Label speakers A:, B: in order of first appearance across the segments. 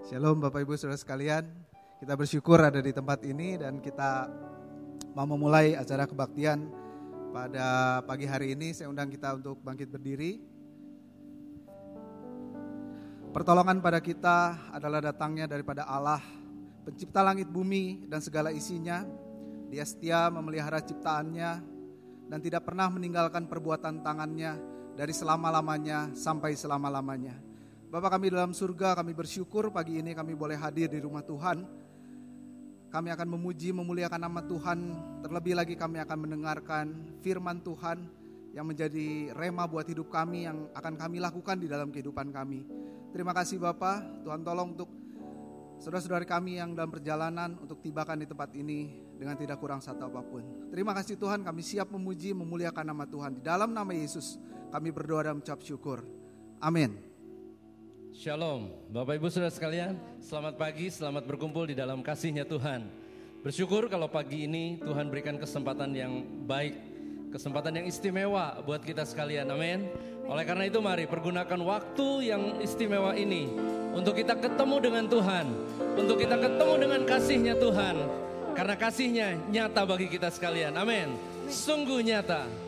A: Shalom Bapak Ibu Saudara sekalian, kita bersyukur ada di tempat ini dan kita mau memulai acara kebaktian pada pagi hari ini. Saya undang kita untuk bangkit berdiri. Pertolongan pada kita adalah datangnya daripada Allah, pencipta langit bumi dan segala isinya. Dia setia memelihara ciptaannya dan tidak pernah meninggalkan perbuatan tangannya dari selama-lamanya sampai selama-lamanya. Bapa kami dalam surga, kami bersyukur pagi ini kami boleh hadir di rumah Tuhan. Kami akan memuji, memuliakan nama Tuhan. Terlebih lagi kami akan mendengarkan firman Tuhan yang menjadi rema buat hidup kami, yang akan kami lakukan di dalam kehidupan kami. Terima kasih Bapa, Tuhan tolong untuk saudara-saudari kami yang dalam perjalanan untuk tibakan di tempat ini dengan tidak kurang satu apapun. Terima kasih Tuhan, kami siap memuji, memuliakan nama Tuhan. Di dalam nama Yesus kami berdoa dan mengucap syukur. Amin.
B: Shalom, Bapak Ibu Saudara sekalian, selamat pagi, selamat berkumpul di dalam kasih-Nya Tuhan. Bersyukur kalau pagi ini Tuhan berikan kesempatan yang baik, kesempatan yang istimewa buat kita sekalian, amin. Oleh karena itu mari pergunakan waktu yang istimewa ini untuk kita ketemu dengan Tuhan, untuk kita ketemu dengan kasih-Nya Tuhan. Karena kasih-Nya nyata bagi kita sekalian, amin. Sungguh nyata.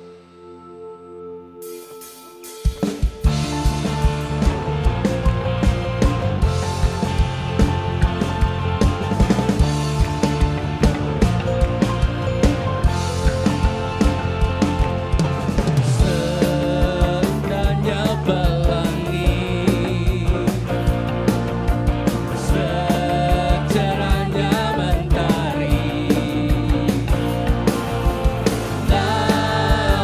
C: La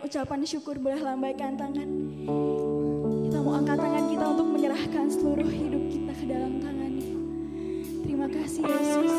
C: ucapan syukur boleh lambaikan tangan. Kita mau angkat tangan kita untuk menyerahkan seluruh hidup kita ke dalam tangan-Nya. Terima kasih Yesus.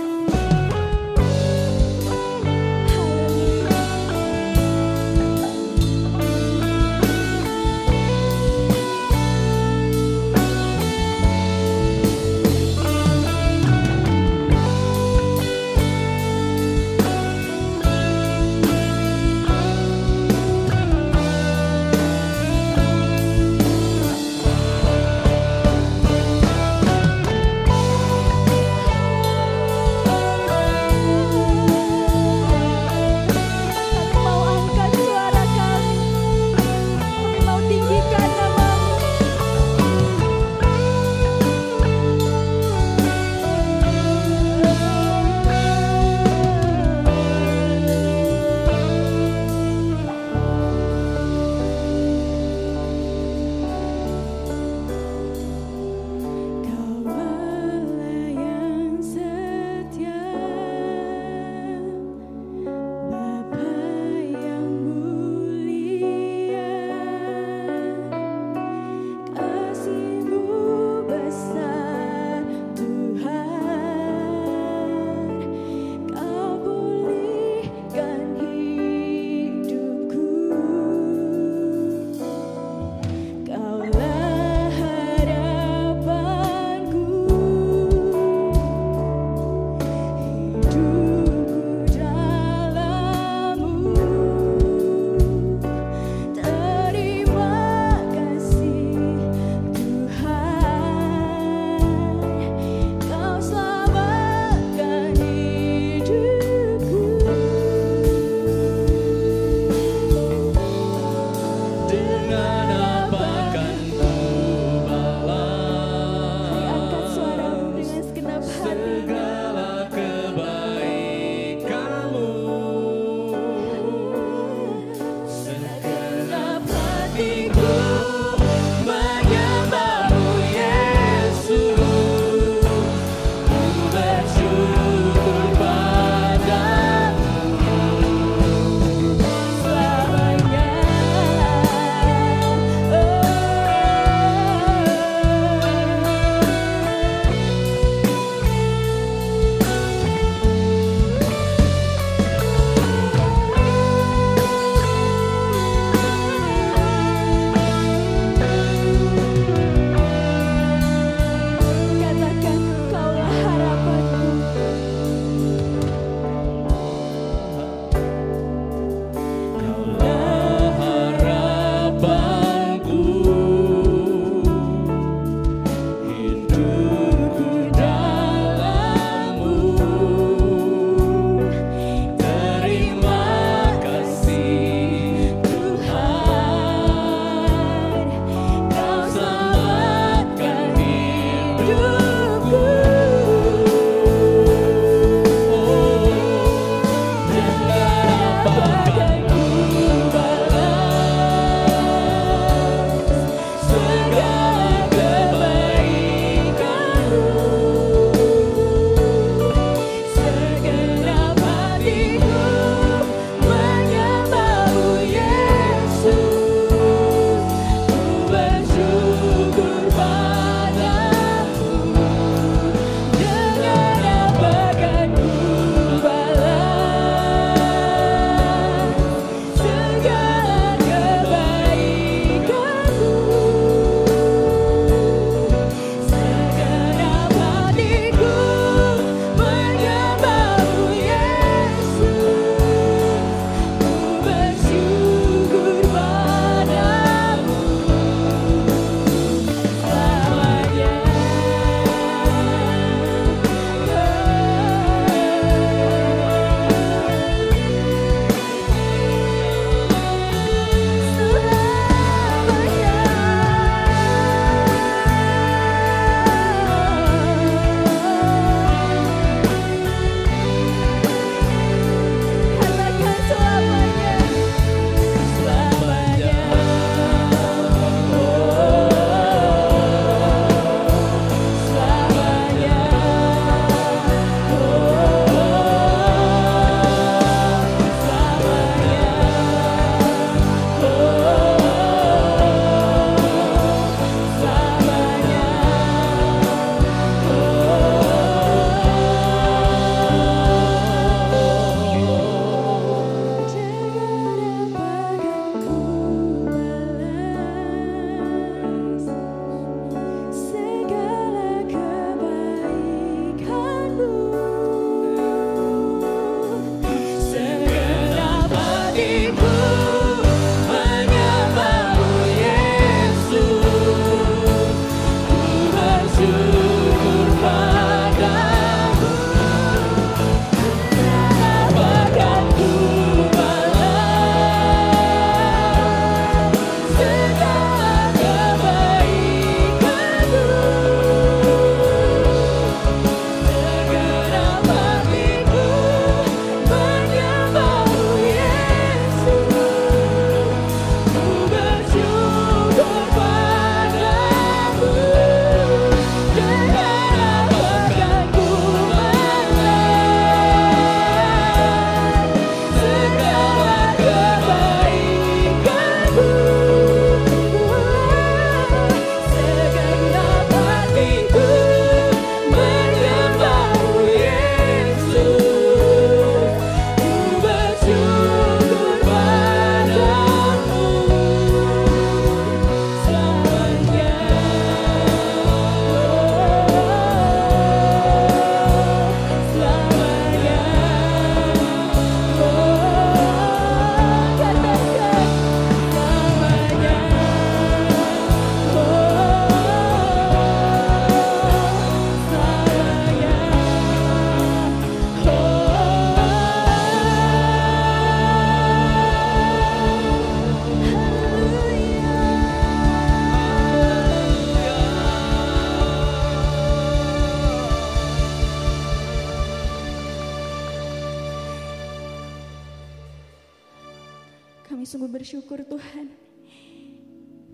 C: sungguh bersyukur Tuhan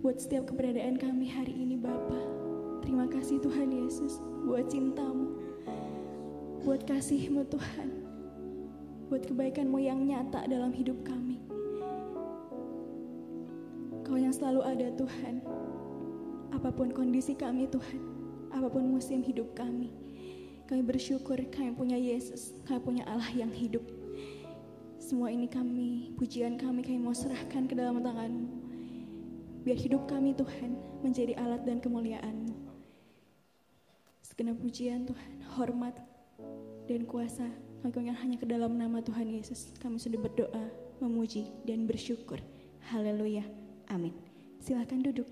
C: buat setiap keberadaan kami hari ini Bapa. Terima kasih Tuhan Yesus buat cinta-Mu, buat kasih-Mu Tuhan, buat kebaikan-Mu yang nyata dalam hidup kami. Kau yang selalu ada Tuhan, apapun kondisi kami Tuhan, apapun musim hidup kami bersyukur kami punya Yesus, kami punya Allah yang hidup. Semua ini pujian kami mau serahkan ke dalam tangan-Mu. Biar hidup kami Tuhan menjadi alat dan kemuliaan-Mu. Segenap pujian Tuhan, hormat dan kuasa kami punya hanya ke dalam nama Tuhan Yesus. Kami sudah berdoa, memuji dan bersyukur. Haleluya. Amin. Silakan duduk.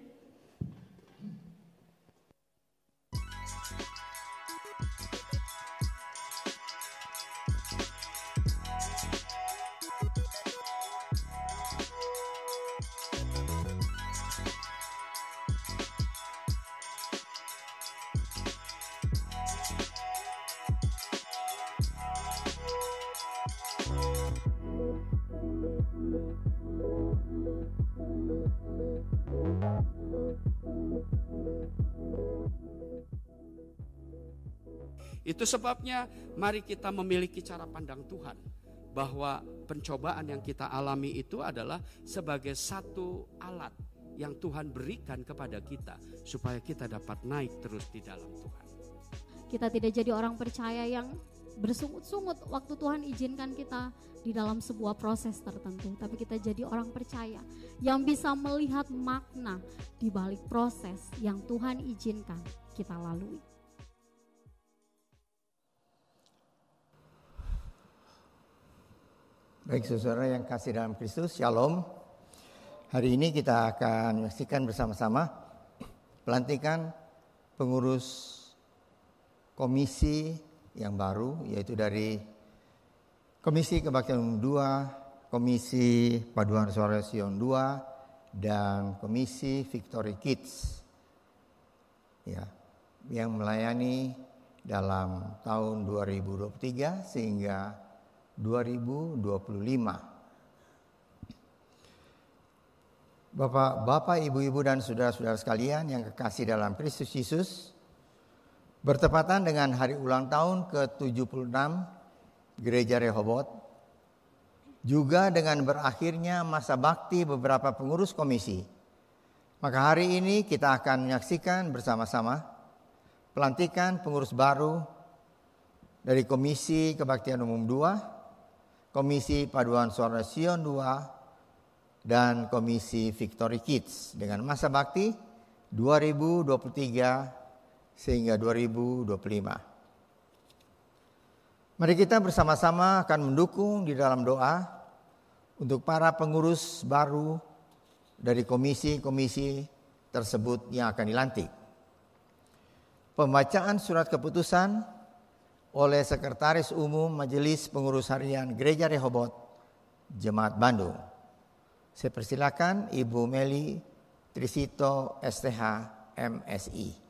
D: Itu sebabnya mari kita memiliki cara pandang Tuhan, bahwa pencobaan yang kita alami itu adalah sebagai satu alat yang Tuhan berikan kepada kita supaya kita dapat naik terus di dalam Tuhan.
E: Kita tidak jadi orang percaya yang bersungut-sungut waktu Tuhan izinkan kita di dalam sebuah proses tertentu, tapi kita jadi orang percaya yang bisa melihat makna di balik proses yang Tuhan izinkan kita lalui.
F: Baik saudara yang kasih dalam Kristus, Shalom. Hari ini kita akan menyaksikan bersama-sama pelantikan pengurus komisi yang baru, yaitu dari Komisi Kebaktian Umum 2, Komisi Paduan Suara Sion 2, dan Komisi Victory Kids, ya, yang melayani dalam tahun 2023 sehingga 2025. Bapak, ibu-ibu dan saudara-saudara sekalian yang kekasih dalam Kristus Yesus, bertepatan dengan hari ulang tahun ke-76 Gereja Rehoboth, juga dengan berakhirnya masa bakti beberapa pengurus komisi, maka hari ini kita akan menyaksikan bersama-sama pelantikan pengurus baru dari Komisi Kebaktian Umum 2, Komisi Paduan Suara Sion 2, dan Komisi Victory Kids dengan masa bakti 2023 sehingga 2025. Mari kita bersama-sama akan mendukung di dalam doa untuk para pengurus baru dari komisi-komisi tersebut yang akan dilantik. Pembacaan surat keputusan oleh Sekretaris Umum Majelis Pengurus Harian Gereja Rehoboth Jemaat Bandung. Saya persilakan Ibu Meli Trisito STH MSI.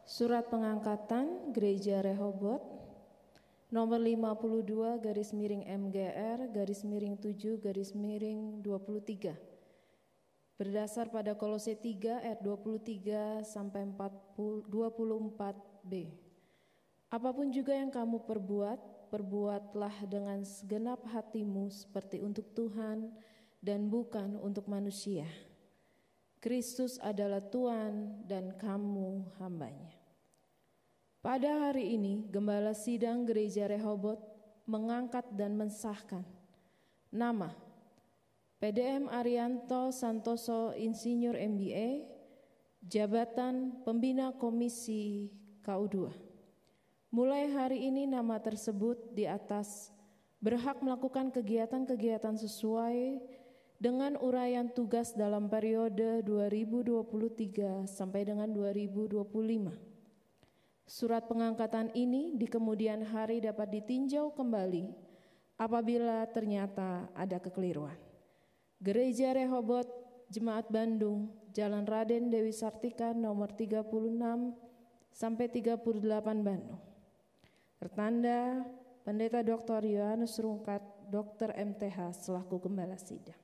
G: Surat pengangkatan Gereja Rehoboth nomor 52-MGR-7-23 berdasar pada Kolose 3 ayat 23 sampai 24b. Apapun juga yang kamu perbuatlah dengan segenap hatimu seperti untuk Tuhan dan bukan untuk manusia. Kristus adalah Tuhan dan kamu hambanya. Pada hari ini, Gembala Sidang Gereja Rehoboth mengangkat dan mensahkan nama PDM Arianto Santoso Insinyur MBA, Jabatan Pembina Komisi KU2. Mulai hari ini nama tersebut di atas berhak melakukan kegiatan-kegiatan sesuai dengan uraian tugas dalam periode 2023 sampai dengan 2025. Surat pengangkatan ini di kemudian hari dapat ditinjau kembali apabila ternyata ada kekeliruan. Gereja Rehoboth Jemaat Bandung, Jalan Raden Dewi Sartika nomor 36 sampai 38 Bandung. Tertanda Pendeta Dr. Yohanes Rungkat, Dr. MTH selaku Gembala Sidang.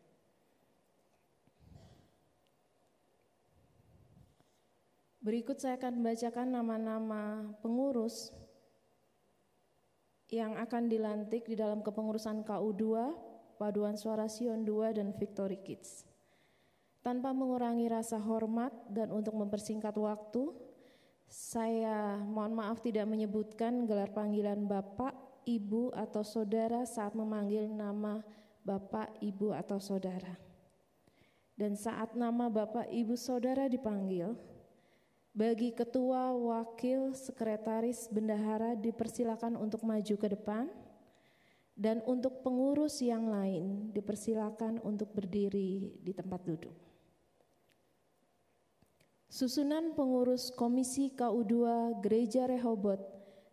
G: Berikut saya akan membacakan nama-nama pengurus yang akan dilantik di dalam kepengurusan KU2, Paduan Suara Sion 2, dan Victory Kids. Tanpa mengurangi rasa hormat dan untuk mempersingkat waktu, saya mohon maaf tidak menyebutkan gelar panggilan Bapak, Ibu, atau Saudara saat memanggil nama Bapak, Ibu, atau Saudara. Dan saat nama Bapak, Ibu, Saudara dipanggil, bagi ketua, wakil, sekretaris, bendahara dipersilakan untuk maju ke depan, dan untuk pengurus yang lain dipersilakan untuk berdiri di tempat duduk. Susunan pengurus Komisi KU2 Gereja Rehobot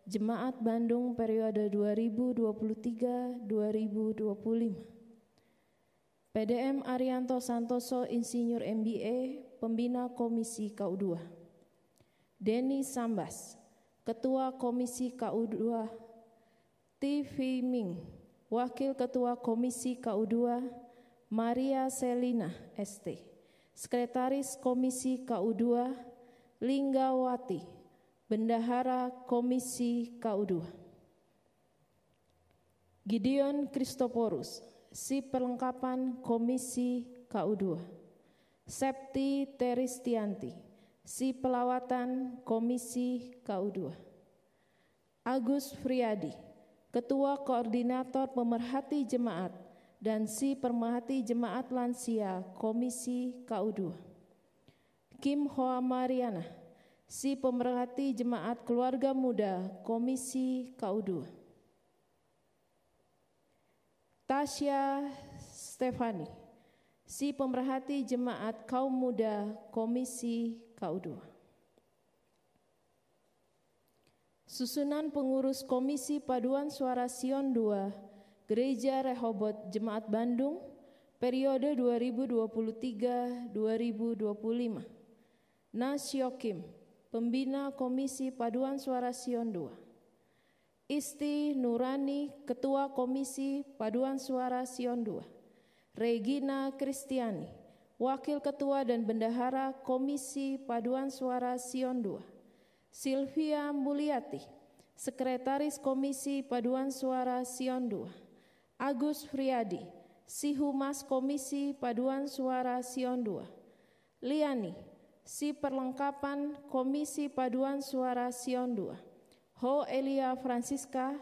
G: Jemaat Bandung periode 2023-2025. PDM Arianto Santoso Insinyur MBA, Pembina Komisi KU2. Denny Sambas, Ketua Komisi KU2. TV Ming, Wakil Ketua Komisi KU2. Maria Selina ST, Sekretaris Komisi KU2. Linggawati, Bendahara Komisi KU2. Gideon Kristoporus, Si Perlengkapan Komisi KU2. Septi Teristianti, Si Pelawatan Komisi KU2. Agus Friadi, Ketua Koordinator Pemerhati Jemaat dan Si Pemerhati Jemaat Lansia Komisi KU2. Kim Hoa Mariana, Si Pemerhati Jemaat Keluarga Muda Komisi KU2. Tasya Stefani, Si Pemerhati Jemaat Kaum Muda Komisi KU2. Susunan pengurus Komisi Paduan Suara Sion 2 Gereja Rehobot Jemaat Bandung periode 2023-2025. Nasyokim, Pembina Komisi Paduan Suara Sion 2. Isti Nurani, Ketua Komisi Paduan Suara Sion 2. Regina Kristiani, Wakil Ketua dan Bendahara Komisi Paduan Suara Sion 2. Sylvia Mulyati, Sekretaris Komisi Paduan Suara Sion 2. Agus Friadi, Si Humas Komisi Paduan Suara Sion 2. Liani, Si Perlengkapan Komisi Paduan Suara Sion 2. Ho Elia Francisca,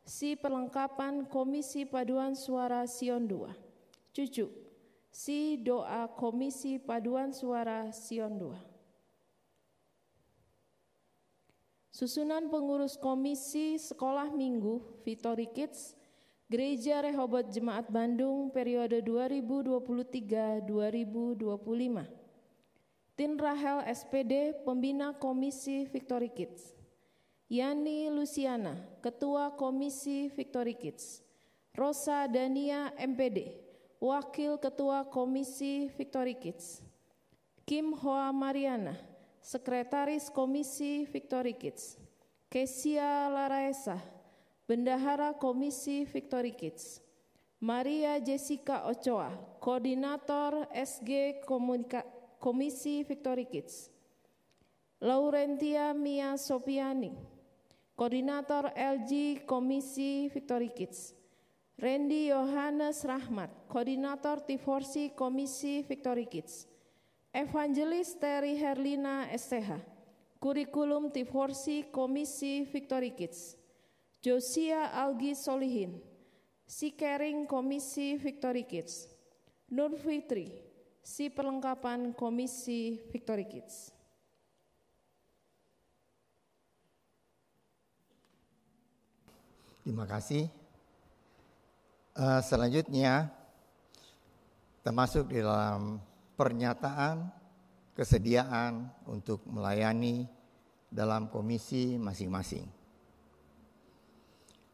G: Si Perlengkapan Komisi Paduan Suara Sion 2. Cucu, Si Doa Komisi Paduan Suara Sion 2. Susunan pengurus Komisi Sekolah Minggu Victory Kids Gereja Rehobot Jemaat Bandung periode 2023-2025. Tin Rahel SPD, Pembina Komisi Victory Kids. Yani Luciana, Ketua Komisi Victory Kids. Rosa Dania MPD, Wakil Ketua Komisi Victory Kids. Kim Hoa Mariana, Sekretaris Komisi Victory Kids. Kesia Laraesa, Bendahara Komisi Victory Kids. Maria Jessica Ochoa, Koordinator SG Komisi Victory Kids. Laurentia Mia Sopiani, Koordinator LG Komisi Victory Kids. Randy Yohanes Rahmat, Koordinator T4C Komisi Victory Kids. Evangelis Terry Herlina STH, Kurikulum T4C Komisi Victory Kids. Josia Algi Solihin, Si Caring Komisi Victory Kids. Nur Fitri, Si Perlengkapan Komisi Victory Kids.
F: Terima kasih. Selanjutnya, termasuk di dalam pernyataan kesediaan untuk melayani dalam komisi masing-masing.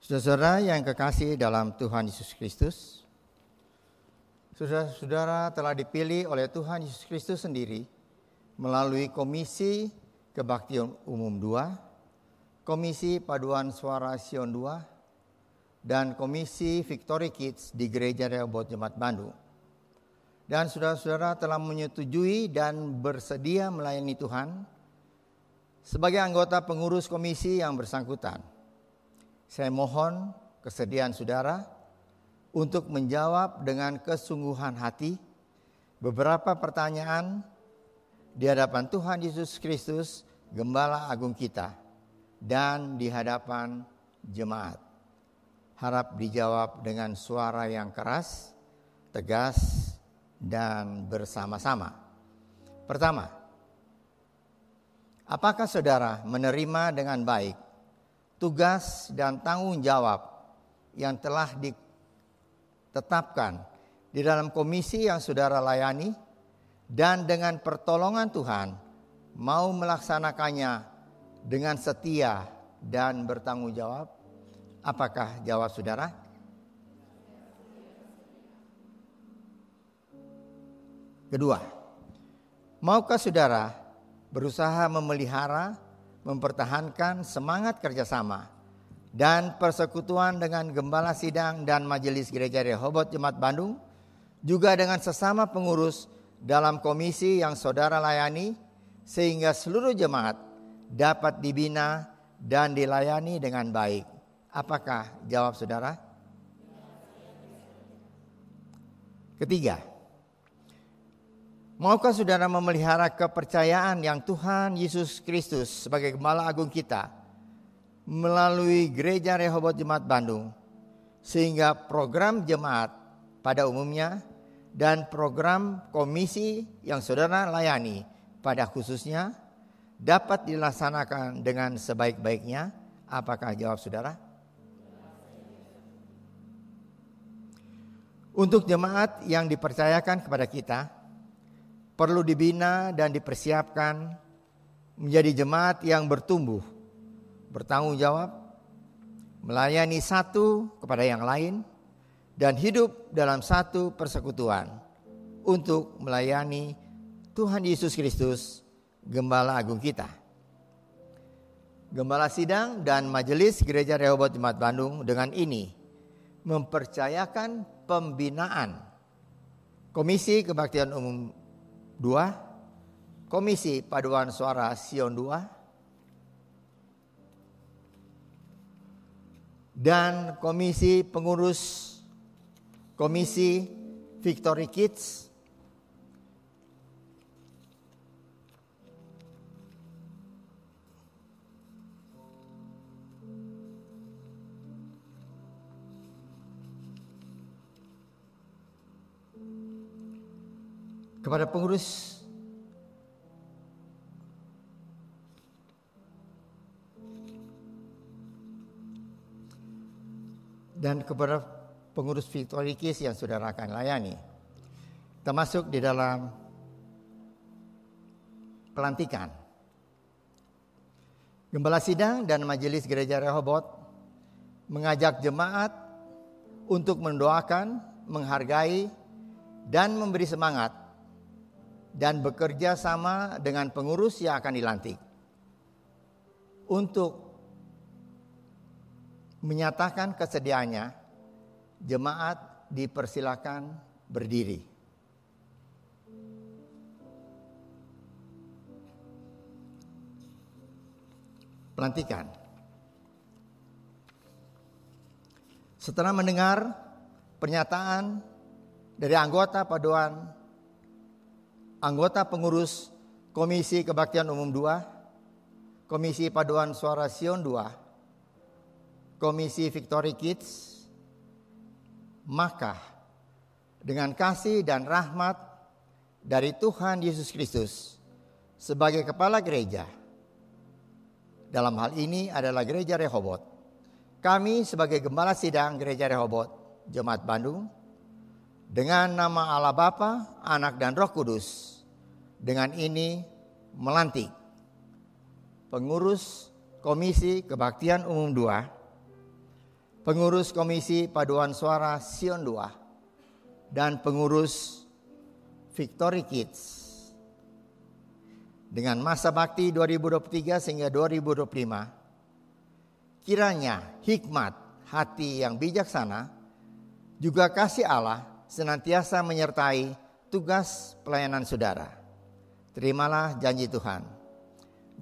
F: Saudara-saudara yang kekasih dalam Tuhan Yesus Kristus, Saudara-saudara telah dipilih oleh Tuhan Yesus Kristus sendiri melalui Komisi Kebaktian Umum 2, Komisi Paduan Suara Sion 2, dan Komisi Victory Kids di Gereja Rehoboth Jemaat Bandung. Dan saudara-saudara telah menyetujui dan bersedia melayani Tuhan sebagai anggota pengurus komisi yang bersangkutan. Saya mohon kesediaan saudara untuk menjawab dengan kesungguhan hati beberapa pertanyaan di hadapan Tuhan Yesus Kristus, Gembala Agung kita, dan di hadapan jemaat. Harap dijawab dengan suara yang keras, tegas, dan bersama-sama. Pertama, apakah saudara menerima dengan baik tugas dan tanggung jawab yang telah ditetapkan di dalam komisi yang saudara layani, dan dengan pertolongan Tuhan mau melaksanakannya dengan setia dan bertanggung jawab? Apakah jawab saudara? Kedua, maukah saudara berusaha memelihara, mempertahankan semangat kerjasama dan persekutuan dengan Gembala Sidang dan Majelis Gereja Rehoboth Jemaat Bandung, juga dengan sesama pengurus dalam komisi yang saudara layani, sehingga seluruh jemaat dapat dibina dan dilayani dengan baik? Apakah jawab saudara? Ketiga, maukah saudara memelihara kepercayaan yang Tuhan Yesus Kristus sebagai Gembala Agung kita melalui Gereja Rehoboth Jemaat Bandung, sehingga program jemaat pada umumnya dan program komisi yang saudara layani pada khususnya dapat dilaksanakan dengan sebaik-baiknya? Apakah jawab saudara? Untuk jemaat yang dipercayakan kepada kita, perlu dibina dan dipersiapkan menjadi jemaat yang bertumbuh, bertanggung jawab, melayani satu kepada yang lain, dan hidup dalam satu persekutuan untuk melayani Tuhan Yesus Kristus, Gembala Agung kita. Gembala Sidang dan Majelis Gereja Rehoboth Jemaat Bandung dengan ini mempercayakan pembinaan Komisi Kebaktian Umum 2, Komisi Paduan Suara Sion 2, dan komisi pengurus Komisi Victory Kids, kepada pengurus dan kepada pengurus Victory Kids yang saudara akan layani, termasuk di dalam pelantikan. Gembala Sidang dan Majelis Gereja Rehoboth mengajak jemaat untuk mendoakan, menghargai, dan memberi semangat dan bekerja sama dengan pengurus yang akan dilantik untuk menyatakan kesediaannya. Jemaat dipersilakan berdiri. Pelantikan. Setelah mendengar pernyataan dari anggota pengurus Komisi Kebaktian Umum 2, Komisi Paduan Suara Sion 2, Komisi Victory Kids, maka dengan kasih dan rahmat dari Tuhan Yesus Kristus sebagai kepala gereja, dalam hal ini adalah Gereja Rehoboth, kami sebagai Gembala Sidang Gereja Rehoboth Jemaat Bandung, dengan nama Allah Bapa, Anak, dan Roh Kudus, dengan ini melantik pengurus Komisi Kebaktian Umum 2, pengurus Komisi Paduan Suara Sion 2, dan pengurus Victory Kids. Dengan masa bakti 2023 sehingga 2025, kiranya hikmat hati yang bijaksana juga kasih Allah senantiasa menyertai tugas pelayanan saudara. Terimalah janji Tuhan.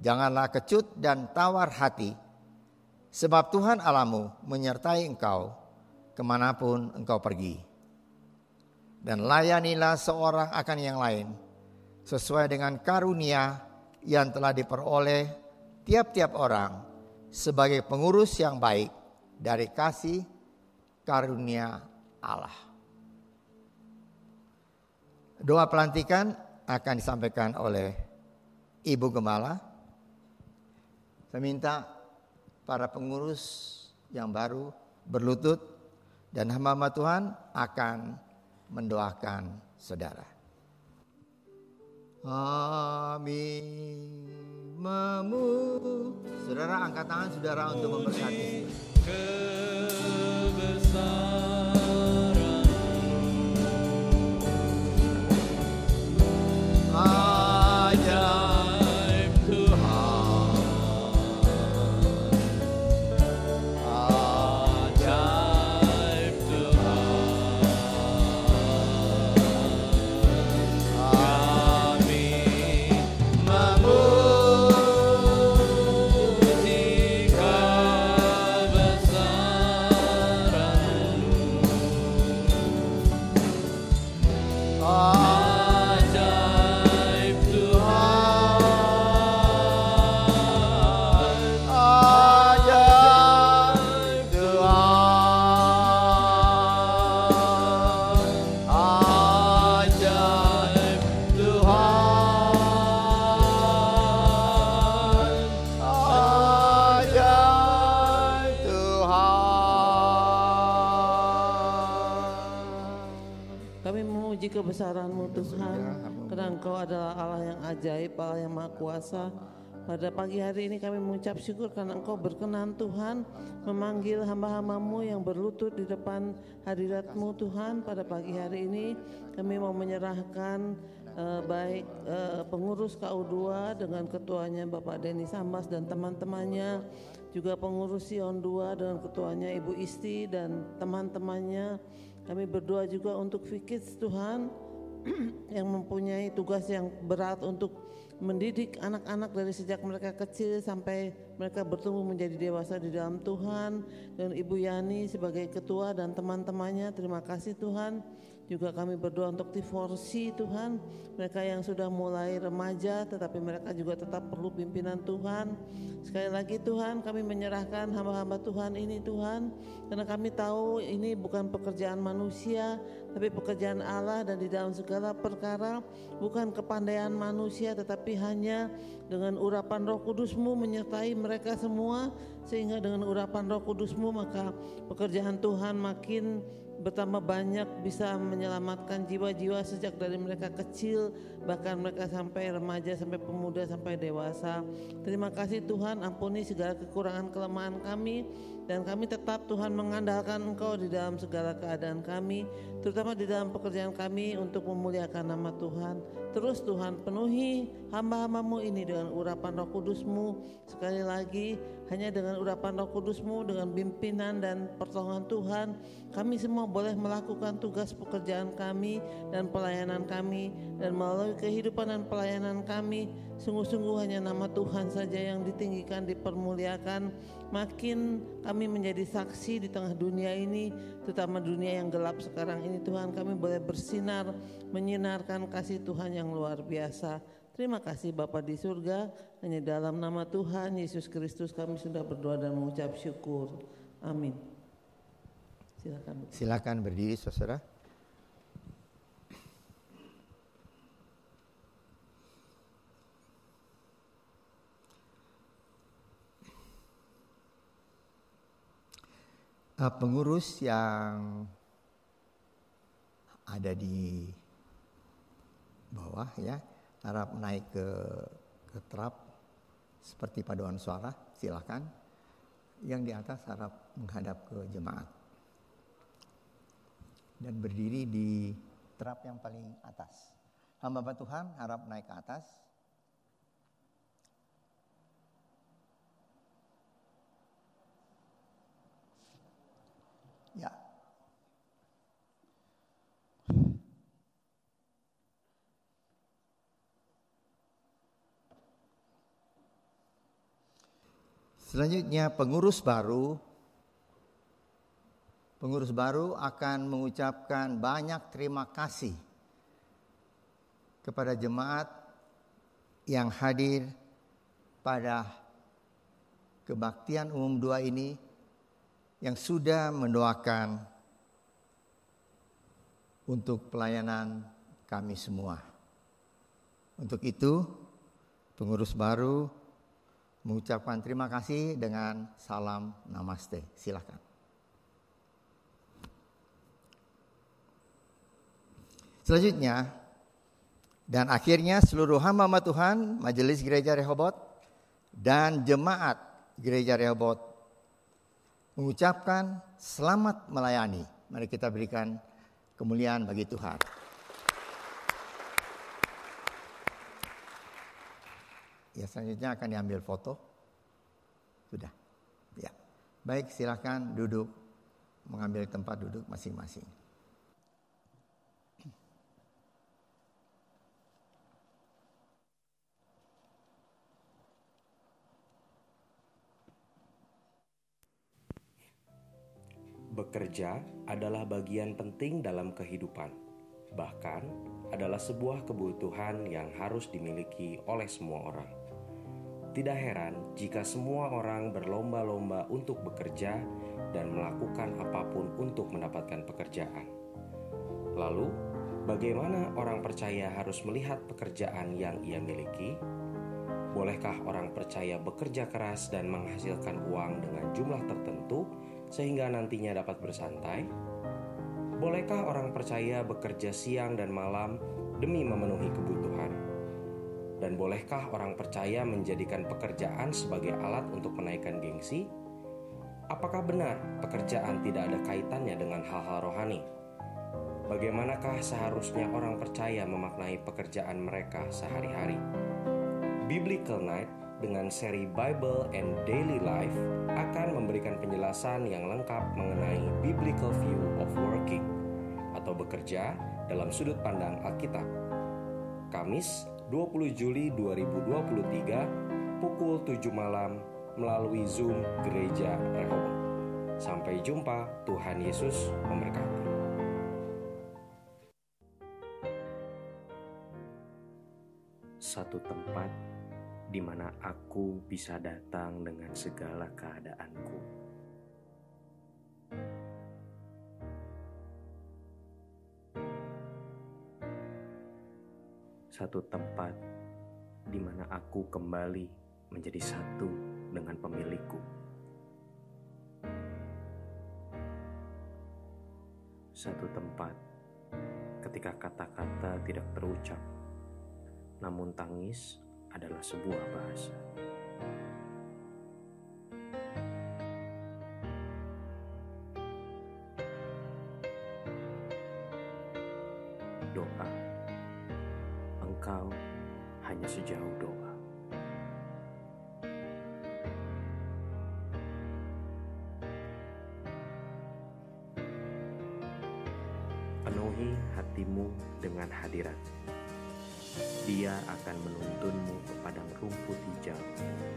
F: Janganlah kecut dan tawar hati, sebab Tuhan Allahmu menyertai engkau kemanapun engkau pergi. Dan layanilah seorang akan yang lain, sesuai dengan karunia yang telah diperoleh tiap-tiap orang sebagai pengurus yang baik dari kasih karunia Allah. Doa pelantikan akan disampaikan oleh Ibu Gembala. Saya minta para pengurus yang baru berlutut dan hamba-hamba Tuhan akan mendoakan saudara. Amin. Saudara angkat tangan saudara untuk memberkati. Ajaib Tuhan, ajaib Tuhan, kami memuji kebesaran-Mu.
H: Kebesaran-Mu Tuhan, karena Engkau adalah Allah yang ajaib, Allah yang Maha Kuasa. Pada pagi hari ini kami mengucap syukur karena Engkau berkenan Tuhan memanggil hamba-hamba-Mu yang berlutut di depan hadirat-Mu Tuhan. Pada pagi hari ini kami mau menyerahkan baik pengurus KU2 dengan ketuanya Bapak Denny Sambas dan teman-temannya, juga pengurus Sion 2 dengan ketuanya Ibu Isti dan teman-temannya. Kami berdoa juga untuk Fikits Tuhan yang mempunyai tugas yang berat untuk mendidik anak-anak dari sejak mereka kecil sampai mereka bertumbuh menjadi dewasa di dalam Tuhan. Dan Ibu Yani sebagai ketua dan teman-temannya, terima kasih Tuhan. Juga kami berdoa untuk T4C Tuhan, mereka yang sudah mulai remaja tetapi mereka juga tetap perlu pimpinan Tuhan. Sekali lagi Tuhan, kami menyerahkan hamba-hamba Tuhan ini Tuhan, karena kami tahu ini bukan pekerjaan manusia tapi pekerjaan Allah, dan di dalam segala perkara bukan kepandaian manusia tetapi hanya dengan urapan Roh Kudus-Mu menyertai mereka semua, sehingga dengan urapan Roh Kudus-Mu maka pekerjaan Tuhan makin bertambah banyak, bisa menyelamatkan jiwa-jiwa sejak dari mereka kecil bahkan mereka sampai remaja, sampai pemuda, sampai dewasa. Terima kasih Tuhan, ampuni segala kekurangan kelemahan kami, dan kami tetap Tuhan mengandalkan Engkau di dalam segala keadaan kami, terutama di dalam pekerjaan kami untuk memuliakan nama Tuhan. Terus Tuhan penuhi hamba-hamba-Mu ini dengan urapan Roh Kudus-Mu. Sekali lagi hanya dengan urapan Roh Kudus-Mu, dengan pimpinan dan pertolongan Tuhan, kami semua boleh melakukan tugas pekerjaan kami dan pelayanan kami, dan melalui kehidupan dan pelayanan kami sungguh-sungguh hanya nama Tuhan saja yang ditinggikan, dipermuliakan. Makin kami menjadi saksi di tengah dunia ini, terutama dunia yang gelap sekarang ini Tuhan, kami boleh bersinar, menyinarkan kasih Tuhan yang luar biasa. Terima kasih Bapa di surga, hanya dalam nama Tuhan Yesus Kristus kami sudah berdoa dan mengucap syukur. Amin.
F: Silakan berdiri saudara. Pengurus yang ada di bawah ya, harap naik ke trap seperti paduan suara, silakan. Yang di atas harap menghadap ke jemaat. dan berdiri di terap yang paling atas. Hamba Tuhan harap naik ke atas. Ya. Selanjutnya pengurus baru akan mengucapkan banyak terima kasih kepada jemaat yang hadir pada kebaktian umum 2 ini, yang sudah mendoakan untuk pelayanan kami semua. Untuk itu, pengurus baru mengucapkan terima kasih dengan salam namaste. Silakan. Selanjutnya dan akhirnya seluruh hamba Tuhan, Majelis Gereja Rehoboth dan jemaat Gereja Rehoboth mengucapkan selamat melayani. Mari kita berikan kemuliaan bagi Tuhan. Ya, selanjutnya akan diambil foto. Sudah. Ya. Baik, silakan duduk, mengambil tempat duduk masing-masing.
I: Bekerja adalah bagian penting dalam kehidupan. Bahkan adalah sebuah kebutuhan yang harus dimiliki oleh semua orang. Tidak heran jika semua orang berlomba-lomba untuk bekerja dan melakukan apapun untuk mendapatkan pekerjaan. Lalu, bagaimana orang percaya harus melihat pekerjaan yang ia miliki? Bolehkah orang percaya bekerja keras dan menghasilkan uang dengan jumlah tertentu sehingga nantinya dapat bersantai? Bolehkah orang percaya bekerja siang dan malam demi memenuhi kebutuhan? Dan bolehkah orang percaya menjadikan pekerjaan sebagai alat untuk menaikkan gengsi? Apakah benar pekerjaan tidak ada kaitannya dengan hal-hal rohani? Bagaimanakah seharusnya orang percaya memaknai pekerjaan mereka sehari-hari? Biblical Night dengan seri Bible and Daily Life akan memberikan penjelasan yang lengkap mengenai biblical view of working atau bekerja dalam sudut pandang Alkitab. Kamis 20 Juli 2023 pukul 7 malam melalui Zoom Gereja Rehoboth. Sampai jumpa, Tuhan Yesus memberkati. Satu tempat di mana aku bisa datang dengan segala keadaanku. Satu tempat di mana aku kembali menjadi satu dengan pemilikku. Satu tempat ketika kata-kata tidak terucap, namun tangis adalah sebuah bahasa. Doa. Engkau hanya sejauh doa. Penuhi hatimu dengan hadirat. Dia akan menuntunmu ke padang rumput hijau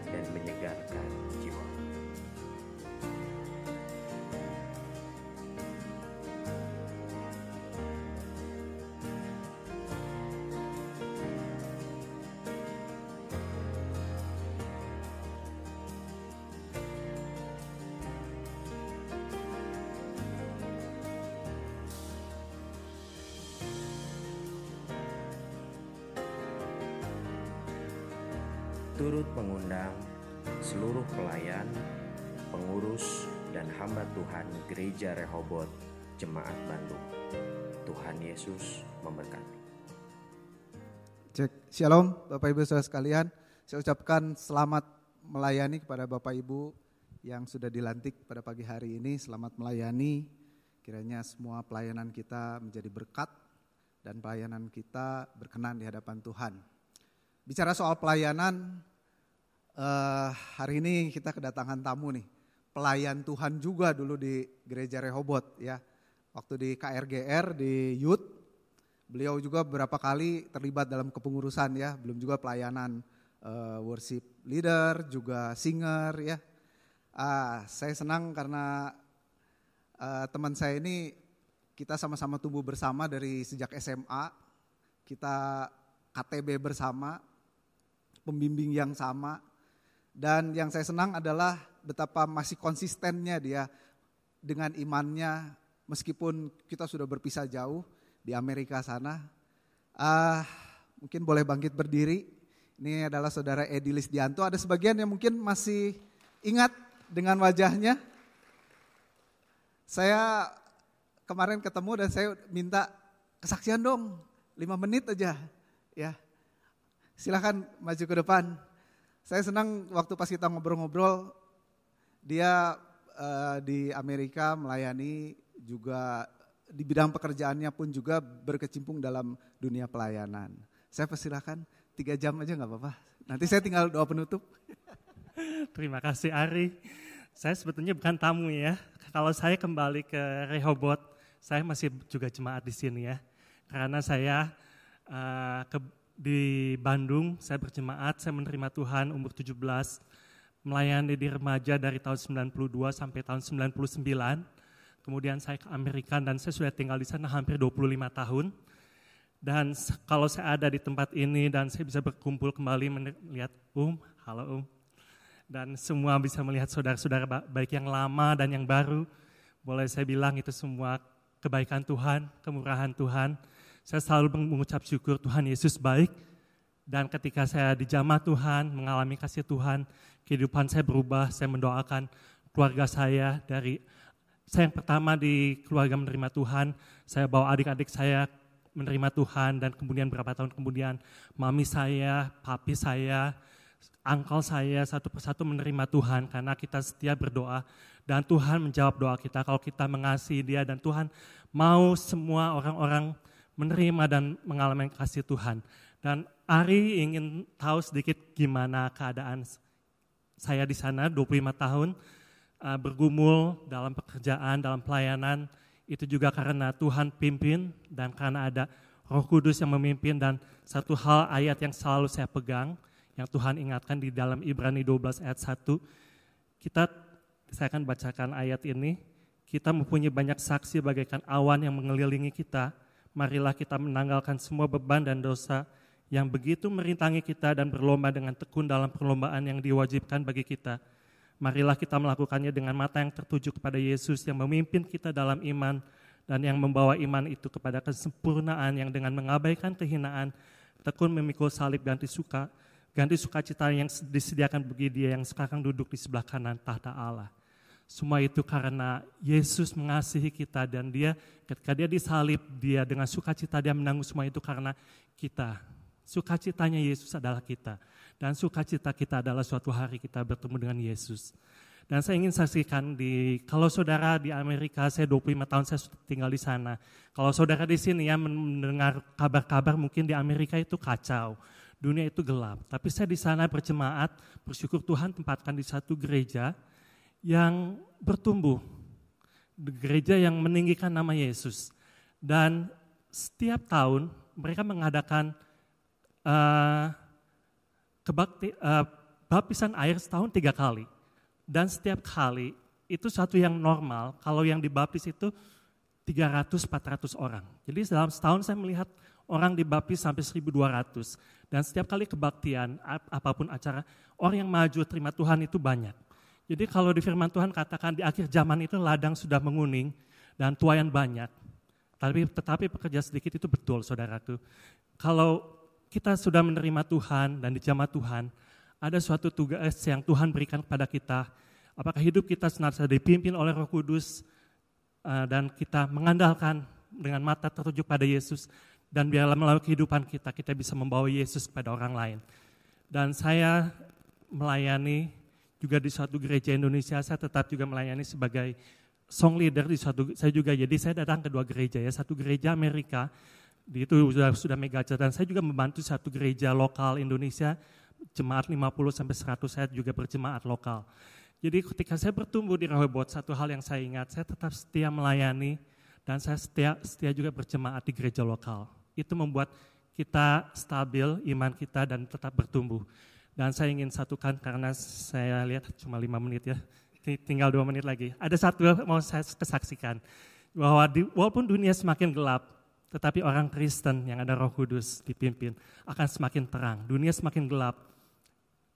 I: dan menyegarkan jiwamu. Turut mengundang seluruh pelayan, pengurus, dan hamba Tuhan Gereja Rehoboth Jemaat Bandung. Tuhan Yesus memberkati.
A: Cek, Shalom Bapak Ibu Saudara sekalian. Saya ucapkan selamat melayani kepada Bapak Ibu yang sudah dilantik pada pagi hari ini. Selamat melayani Kiranya semua pelayanan kita menjadi berkat dan pelayanan kita berkenan di hadapan Tuhan. Bicara soal pelayanan, hari ini kita kedatangan tamu nih, pelayan Tuhan juga dulu di Gereja Rehoboth ya. Waktu di KRGR, di Youth, beliau juga beberapa kali terlibat dalam kepengurusan ya, belum juga pelayanan worship leader, juga singer ya. Saya senang karena teman saya ini kita sama-sama tumbuh bersama dari sejak SMA, kita KTB bersama, pembimbing yang sama, dan yang saya senang adalah betapa masih konsistennya dia dengan imannya meskipun kita sudah berpisah jauh di Amerika sana. Mungkin boleh bangkit berdiri. Ini adalah saudara Edi Lisdianto. Ada sebagian yang mungkin masih ingat dengan wajahnya. Saya kemarin ketemu dan saya minta kesaksian dong, 5 menit aja ya. Silakan maju ke depan. Saya senang waktu pas kita ngobrol-ngobrol, dia di Amerika melayani juga di bidang pekerjaannya pun juga berkecimpung dalam dunia pelayanan. Saya persilakan 3 jam aja gak apa-apa. Nanti saya tinggal doa penutup.
J: Terima kasih Ari. Saya sebetulnya bukan tamu ya. Kalau saya kembali ke Rehoboth, saya masih juga jemaat di sini ya. Karena saya di Bandung, saya berjemaat, saya menerima Tuhan umur 17, melayani di remaja dari tahun 92 sampai tahun 99. Kemudian saya ke Amerika dan saya sudah tinggal di sana hampir 25 tahun. Dan kalau saya ada di tempat ini dan saya bisa berkumpul kembali melihat halo dan semua bisa melihat saudara-saudara baik yang lama dan yang baru, boleh saya bilang itu semua kebaikan Tuhan, kemurahan Tuhan. Saya selalu mengucap syukur Tuhan Yesus baik, dan ketika saya di jamaah Tuhan, mengalami kasih Tuhan, kehidupan saya berubah. Saya mendoakan keluarga saya, dari saya yang pertama di keluarga menerima Tuhan, saya bawa adik-adik saya menerima Tuhan, dan kemudian beberapa tahun kemudian mami saya, papi saya, angkel saya satu persatu menerima Tuhan karena kita setia berdoa dan Tuhan menjawab doa kita kalau kita mengasihi Dia, dan Tuhan mau semua orang-orang menerima dan mengalami kasih Tuhan. Dan Ari ingin tahu sedikit gimana keadaan saya di sana 25 tahun bergumul dalam pekerjaan, dalam pelayanan. Itu juga karena Tuhan pimpin dan karena ada Roh Kudus yang memimpin. Dan satu hal ayat yang selalu saya pegang, yang Tuhan ingatkan di dalam Ibrani 12 ayat 1. Saya akan bacakan ayat ini. Kita mempunyai banyak saksi bagaikan awan yang mengelilingi kita. Marilah kita menanggalkan semua beban dan dosa yang begitu merintangi kita dan berlomba dengan tekun dalam perlombaan yang diwajibkan bagi kita. Marilah kita melakukannya dengan mata yang tertuju kepada Yesus yang memimpin kita dalam iman dan yang membawa iman itu kepada kesempurnaan, yang dengan mengabaikan kehinaan, tekun memikul salib ganti sukacita yang disediakan bagi Dia yang sekarang duduk di sebelah kanan tahta Allah. Semua itu karena Yesus mengasihi kita, dan Dia ketika Dia disalib, Dia dengan sukacita Dia menanggung semua itu karena kita. Sukacitanya Yesus adalah kita. Dan sukacita kita adalah suatu hari kita bertemu dengan Yesus. Dan saya ingin saksikan kalau saudara di Amerika, saya 25 tahun saya sudah tinggal di sana. Kalau saudara di sini ya mendengar kabar-kabar mungkin di Amerika itu kacau, dunia itu gelap. Tapi saya di sana berjemaat, bersyukur Tuhan tempatkan di satu gereja yang bertumbuh. Gereja yang meninggikan nama Yesus. Dan setiap tahun mereka mengadakan baptisan air setahun 3 kali. Dan setiap kali itu satu yang normal, kalau yang dibaptis itu 300-400 orang. Jadi dalam setahun saya melihat orang dibaptis sampai 1.200. Dan setiap kali kebaktian, apapun acara, orang yang maju terima Tuhan itu banyak. Jadi kalau di firman Tuhan katakan di akhir zaman itu ladang sudah menguning dan tuaian banyak. Tetapi pekerja sedikit itu betul saudaraku. Kalau kita sudah menerima Tuhan dan di jamaah Tuhan, ada suatu tugas yang Tuhan berikan kepada kita. Apakah hidup kita senantiasa dipimpin oleh Roh Kudus dan kita mengandalkan dengan mata tertuju pada Yesus, dan biarlah melalui kehidupan kita bisa membawa Yesus kepada orang lain. Dan saya melayani juga di suatu gereja Indonesia, saya tetap juga melayani sebagai song leader di saya juga. Jadi saya datang ke 2 gereja ya, satu gereja Amerika, itu sudah mega church, dan saya juga membantu satu gereja lokal Indonesia, jemaat 50 sampai 100, saya juga berjemaat lokal. Jadi ketika saya bertumbuh di Rehoboth, satu hal yang saya ingat, saya tetap setia melayani dan saya setia juga berjemaat di gereja lokal. Itu membuat kita stabil iman kita dan tetap bertumbuh. Dan saya ingin satukan karena saya lihat cuma 5 menit ya, tinggal 2 menit lagi. Ada satu mau saya kesaksikan, bahwa walaupun dunia semakin gelap, tetapi orang Kristen yang ada Roh Kudus dipimpin akan semakin terang. Dunia semakin gelap,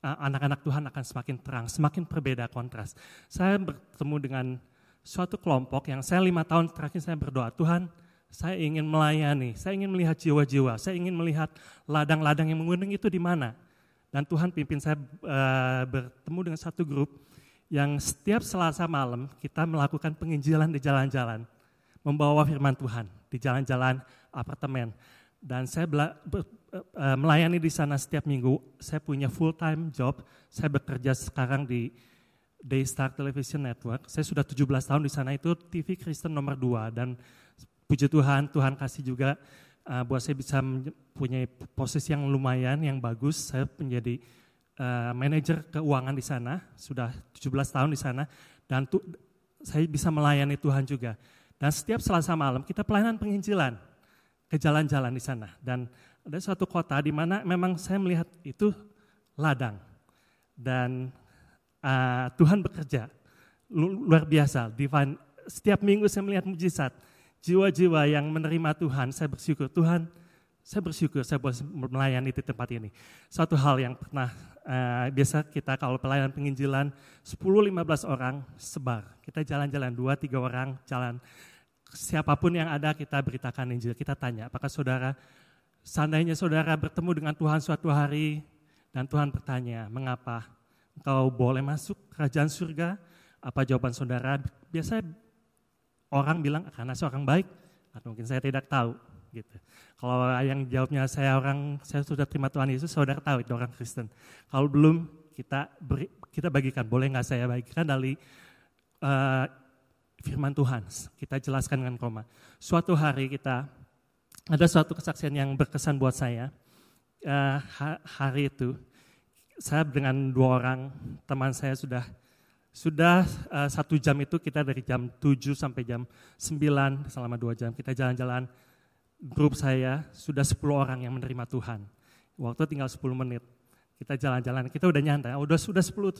J: anak-anak Tuhan akan semakin terang, semakin berbeda kontras. Saya bertemu dengan suatu kelompok yang saya 5 tahun terakhir saya berdoa, Tuhan, saya ingin melayani, saya ingin melihat jiwa-jiwa, saya ingin melihat ladang-ladang yang mengundang itu di mana. Dan Tuhan pimpin saya bertemu dengan satu grup yang setiap Selasa malam kita melakukan penginjilan di jalan-jalan, membawa firman Tuhan di jalan-jalan apartemen. Dan saya melayani di sana setiap minggu. Saya punya full time job. Saya bekerja sekarang di Daystar Television Network. Saya sudah 17 tahun di sana, itu TV Kristen nomor 2. Dan puji Tuhan, Tuhan kasih juga buat saya bisa punya posisi yang lumayan, yang bagus. Saya menjadi manajer keuangan di sana, sudah 17 tahun di sana. Dan saya bisa melayani Tuhan juga. Dan setiap Selasa malam kita pelayanan penginjilan ke jalan-jalan di sana. Dan ada suatu kota di mana memang saya melihat itu ladang. Dan Tuhan bekerja luar biasa, divine. Setiap minggu saya melihat mujizat. Jiwa-jiwa yang menerima Tuhan, saya bersyukur. Tuhan, saya bersyukur saya boleh melayani di tempat ini. Suatu hal yang pernah, biasa kita kalau pelayanan penginjilan 10-15 orang sebar. Kita jalan-jalan 2-3 orang jalan. Siapapun yang ada kita beritakan Injil. Kita tanya, apakah saudara, seandainya saudara bertemu dengan Tuhan suatu hari dan Tuhan bertanya, mengapa engkau boleh masuk kerajaan surga? Apa jawaban saudara? Biasanya orang bilang, karena seorang baik, atau mungkin saya tidak tahu. Gitu. Kalau yang jawabnya saya sudah terima Tuhan Yesus, saudara tahu itu orang Kristen. Kalau belum, kita bagikan, boleh nggak saya bagikan dari firman Tuhan, kita jelaskan dengan koma. Suatu hari ada suatu kesaksian yang berkesan buat saya. Hari itu, saya dengan 2 orang teman saya sudah 1 jam itu, kita dari jam 7 sampai jam 9, selama 2 jam kita jalan-jalan. Grup saya sudah 10 orang yang menerima Tuhan. Waktu tinggal 10 menit. Kita jalan-jalan, kita udah nyantai, sudah 10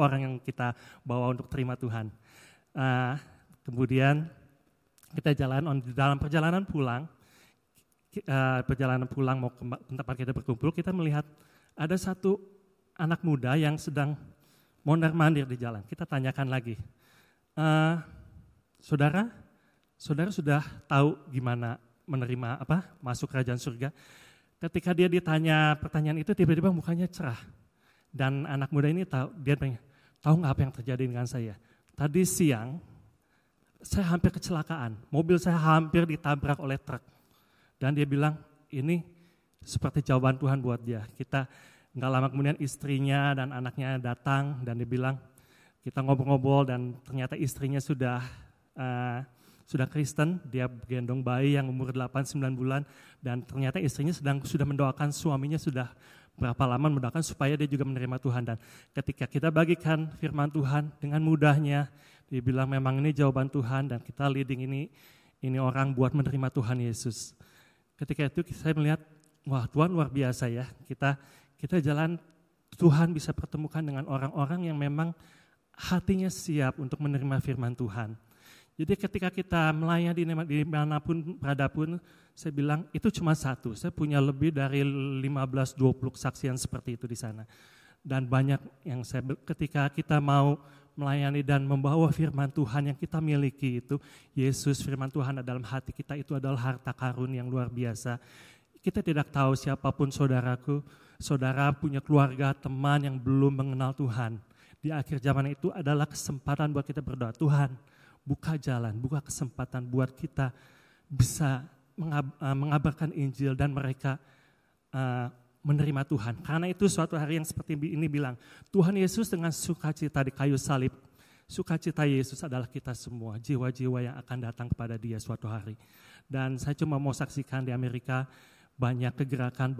J: orang yang kita bawa untuk terima Tuhan. Kemudian kita dalam perjalanan pulang mau ke tempat kita berkumpul, kita melihat ada satu anak muda yang sedang mondar-mandir di jalan. Kita tanyakan lagi, saudara sudah tahu gimana menerima masuk kerajaan surga? Ketika dia ditanya pertanyaan itu, tiba-tiba mukanya cerah. Dan anak muda ini tahu nggak apa yang terjadi dengan saya? Tadi siang, saya hampir kecelakaan. Mobil saya hampir ditabrak oleh truk. Dan dia bilang, ini seperti jawaban Tuhan buat dia. Kita nggak lama kemudian istrinya dan anaknya datang dan dia bilang, kita ngobrol-ngobrol dan ternyata istrinya sudah Kristen. Dia gendong bayi yang umur 8-9 bulan dan ternyata istrinya sudah mendoakan suaminya sudah berapa lama mendoakan supaya dia juga menerima Tuhan. Dan ketika kita bagikan firman Tuhan dengan mudahnya, dia bilang memang ini jawaban Tuhan dan kita leading ini orang buat menerima Tuhan Yesus. Ketika itu saya melihat, wah Tuhan luar biasa ya. Kita jalan, Tuhan bisa pertemukan dengan orang-orang yang memang hatinya siap untuk menerima firman Tuhan. Jadi ketika kita melayani dimanapun, beradapun, saya bilang itu cuma satu. Saya punya lebih dari 15-20 kesaksian seperti itu di sana. Dan banyak yang ketika kita mau melayani dan membawa firman Tuhan yang kita miliki itu, Yesus, firman Tuhan dalam hati kita itu adalah harta karun yang luar biasa. Kita tidak tahu siapapun saudaraku, saudara punya keluarga, teman yang belum mengenal Tuhan. Di akhir zaman itu adalah kesempatan buat kita berdoa, Tuhan, buka jalan, buka kesempatan buat kita bisa mengabarkan Injil dan mereka menerima Tuhan. Karena itu suatu hari yang seperti ini bilang, Tuhan Yesus dengan sukacita di kayu salib sukacita Yesus adalah kita semua, jiwa-jiwa yang akan datang kepada Dia suatu hari. Dan saya cuma mau saksikan di Amerika banyak kegerakan,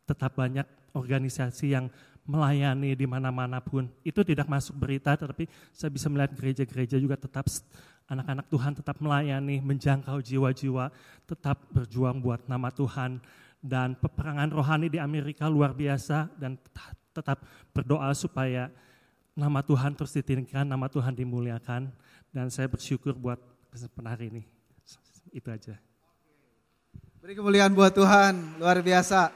J: tetap banyak organisasi yang melayani di mana-mana pun. Itu tidak masuk berita, tetapi saya bisa melihat gereja-gereja juga tetap, anak-anak Tuhan tetap melayani, menjangkau jiwa-jiwa, tetap berjuang buat nama Tuhan. Dan peperangan rohani di Amerika luar biasa, dan tetap berdoa supaya nama Tuhan terus ditinggikan, nama Tuhan dimuliakan. Dan saya bersyukur buat kesempatan hari ini. Itu aja.
A: Beri kemuliaan buat Tuhan, luar biasa.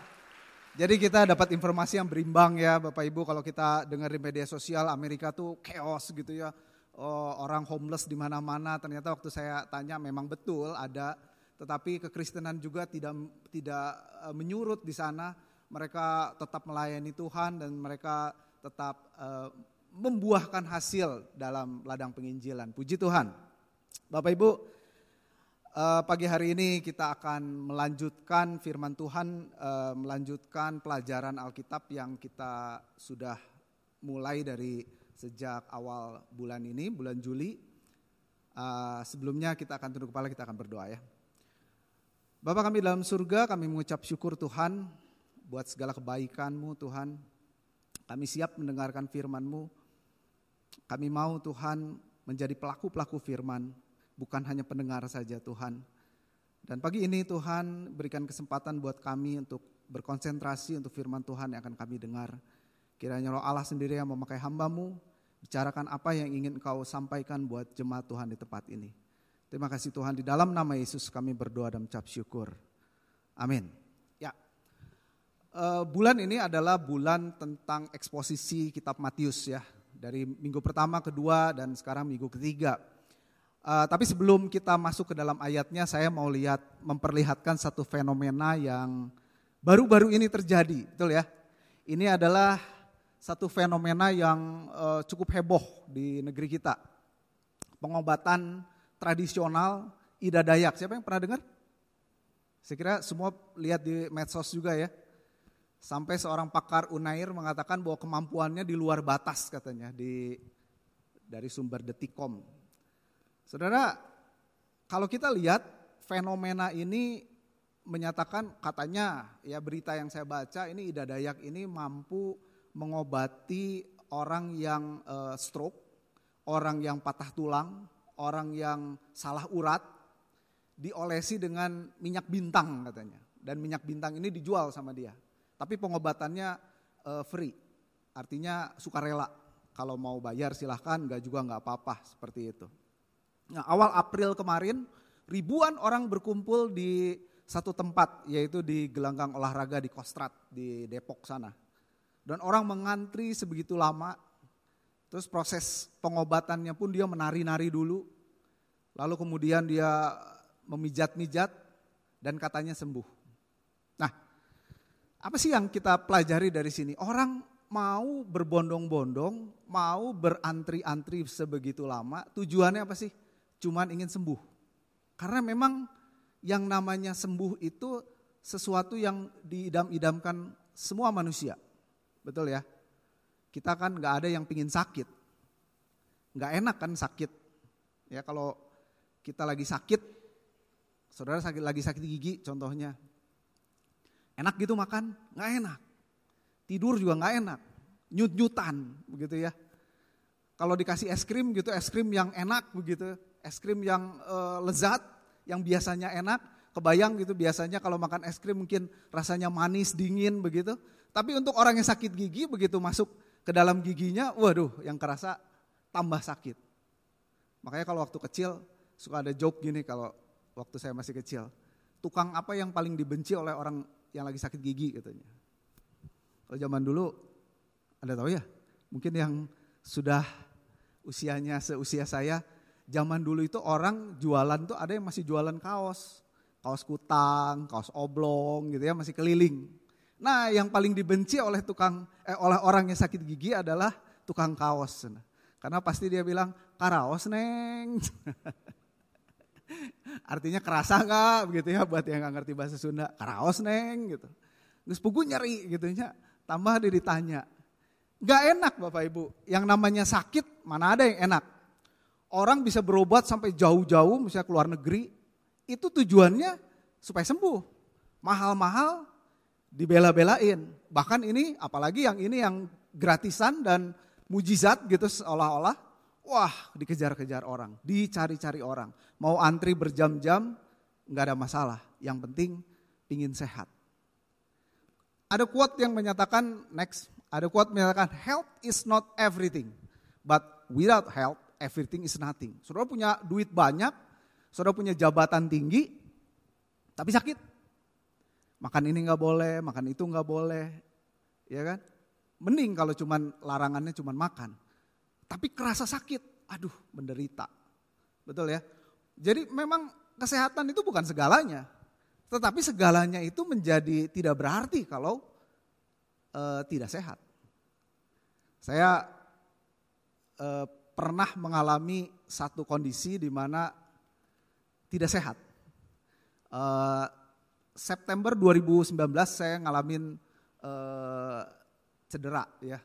A: Jadi kita dapat informasi yang berimbang ya Bapak Ibu, kalau kita dengar di media sosial Amerika tuh chaos gitu ya. Orang homeless di mana-mana, ternyata waktu saya tanya memang betul ada, tetapi kekristenan juga tidak menyurut di sana. Mereka tetap melayani Tuhan dan mereka tetap membuahkan hasil dalam ladang penginjilan. Puji Tuhan. Bapak Ibu, pagi hari ini kita akan melanjutkan firman Tuhan, melanjutkan pelajaran Alkitab yang kita sudah mulai dari sejak awal bulan ini, bulan Juli. Sebelumnya kita akan tunduk kepala, kita akan berdoa ya. Bapa kami dalam surga, kami mengucap syukur Tuhan buat segala kebaikan-Mu Tuhan. Kami siap mendengarkan firman-Mu. Kami mau Tuhan menjadi pelaku-pelaku firman, bukan hanya pendengar saja Tuhan. Dan pagi ini Tuhan berikan kesempatan buat kami untuk berkonsentrasi untuk firman Tuhan yang akan kami dengar. Kiranya Roh Allah sendiri yang memakai hamba-Mu, bicarakan apa yang ingin Engkau sampaikan buat jemaat Tuhan di tempat ini. Terima kasih Tuhan, di dalam nama Yesus kami berdoa dan mengucap syukur. Amin. Ya, bulan ini adalah bulan tentang eksposisi kitab Matius ya. Dari minggu pertama, kedua, dan sekarang minggu ketiga. Tapi sebelum kita masuk ke dalam ayatnya, saya mau memperlihatkan satu fenomena yang baru-baru ini terjadi, betul ya? Ini adalah satu fenomena yang cukup heboh di negeri kita. Pengobatan tradisional Ida Dayak. Siapa yang pernah dengar? Saya kira semua lihat di medsos juga ya. Sampai seorang pakar Unair mengatakan bahwa kemampuannya di luar batas katanya dari sumber Detikcom. Saudara, kalau kita lihat fenomena ini menyatakan katanya ya berita yang saya baca ini Ida Dayak ini mampu mengobati orang yang stroke, orang yang patah tulang, orang yang salah urat, diolesi dengan minyak bintang katanya. Dan minyak bintang ini dijual sama dia. Tapi pengobatannya free, artinya sukarela. Kalau mau bayar silahkan, enggak juga enggak apa-apa seperti itu. Nah, awal April kemarin ribuan orang berkumpul di satu tempat, yaitu di gelanggang olahraga di Kostrad di Depok sana. Dan orang mengantri sebegitu lama, terus proses pengobatannya pun dia menari-nari dulu, lalu kemudian dia memijat-mijat dan katanya sembuh. Nah, apa sih yang kita pelajari dari sini? Orang mau berbondong-bondong, mau berantri-antri sebegitu lama, tujuannya apa sih? Cuman ingin sembuh. Karena memang yang namanya sembuh itu sesuatu yang diidam-idamkan semua manusia. Betul ya? Kita kan gak ada yang pingin sakit. Gak enak kan sakit. Ya kalau kita lagi sakit, saudara lagi sakit gigi contohnya. Enak gitu makan? Gak enak. Tidur juga gak enak. Nyut-nyutan begitu ya. Kalau dikasih es krim gitu, es krim yang enak begitu. Es krim yang lezat, yang biasanya enak. Kebayang gitu biasanya kalau makan es krim mungkin rasanya manis, dingin begitu. Tapi untuk orang yang sakit gigi begitu masuk ke dalam giginya, waduh yang kerasa tambah sakit. Makanya kalau waktu kecil suka ada joke gini kalau waktu saya masih kecil. Tukang apa yang paling dibenci oleh orang yang lagi sakit gigi katanya. Kalau zaman dulu, Anda tahu ya, mungkin yang sudah usianya seusia saya, zaman dulu itu orang jualan tuh ada yang masih jualan kaos kutang, kaos oblong gitu ya, masih keliling. Nah, yang paling dibenci oleh oleh orang yang sakit gigi adalah tukang kaos. Karena pasti dia bilang, "Karaos, Neng." Artinya kerasa gak begitu ya buat yang gak ngerti bahasa Sunda. Karaos neng gitu. Terus pugu nyeri gitu ya. Tambah dia ditanya. Gak enak Bapak Ibu, yang namanya sakit mana ada yang enak. Orang bisa berobat sampai jauh-jauh, misalnya ke luar negeri, itu tujuannya supaya sembuh. Mahal-mahal dibela-belain. Bahkan ini, apalagi yang ini yang gratisan dan mujizat gitu seolah-olah, wah dikejar-kejar orang, dicari-cari orang. Mau antri berjam-jam, gak ada masalah. Yang penting pingin sehat. Ada quote yang menyatakan, health is not everything, but without health, everything is nothing. Saudara punya duit banyak, saudara punya jabatan tinggi, tapi sakit. Makan ini gak boleh, makan itu gak boleh, ya kan? Mending kalau cuman larangannya cuman makan. Tapi kerasa sakit, aduh menderita. Betul ya? Jadi memang kesehatan itu bukan segalanya. Tetapi segalanya itu menjadi tidak berarti kalau tidak sehat. Saya pernah mengalami satu kondisi di mana tidak sehat. September 2019 saya ngalamin cedera ya.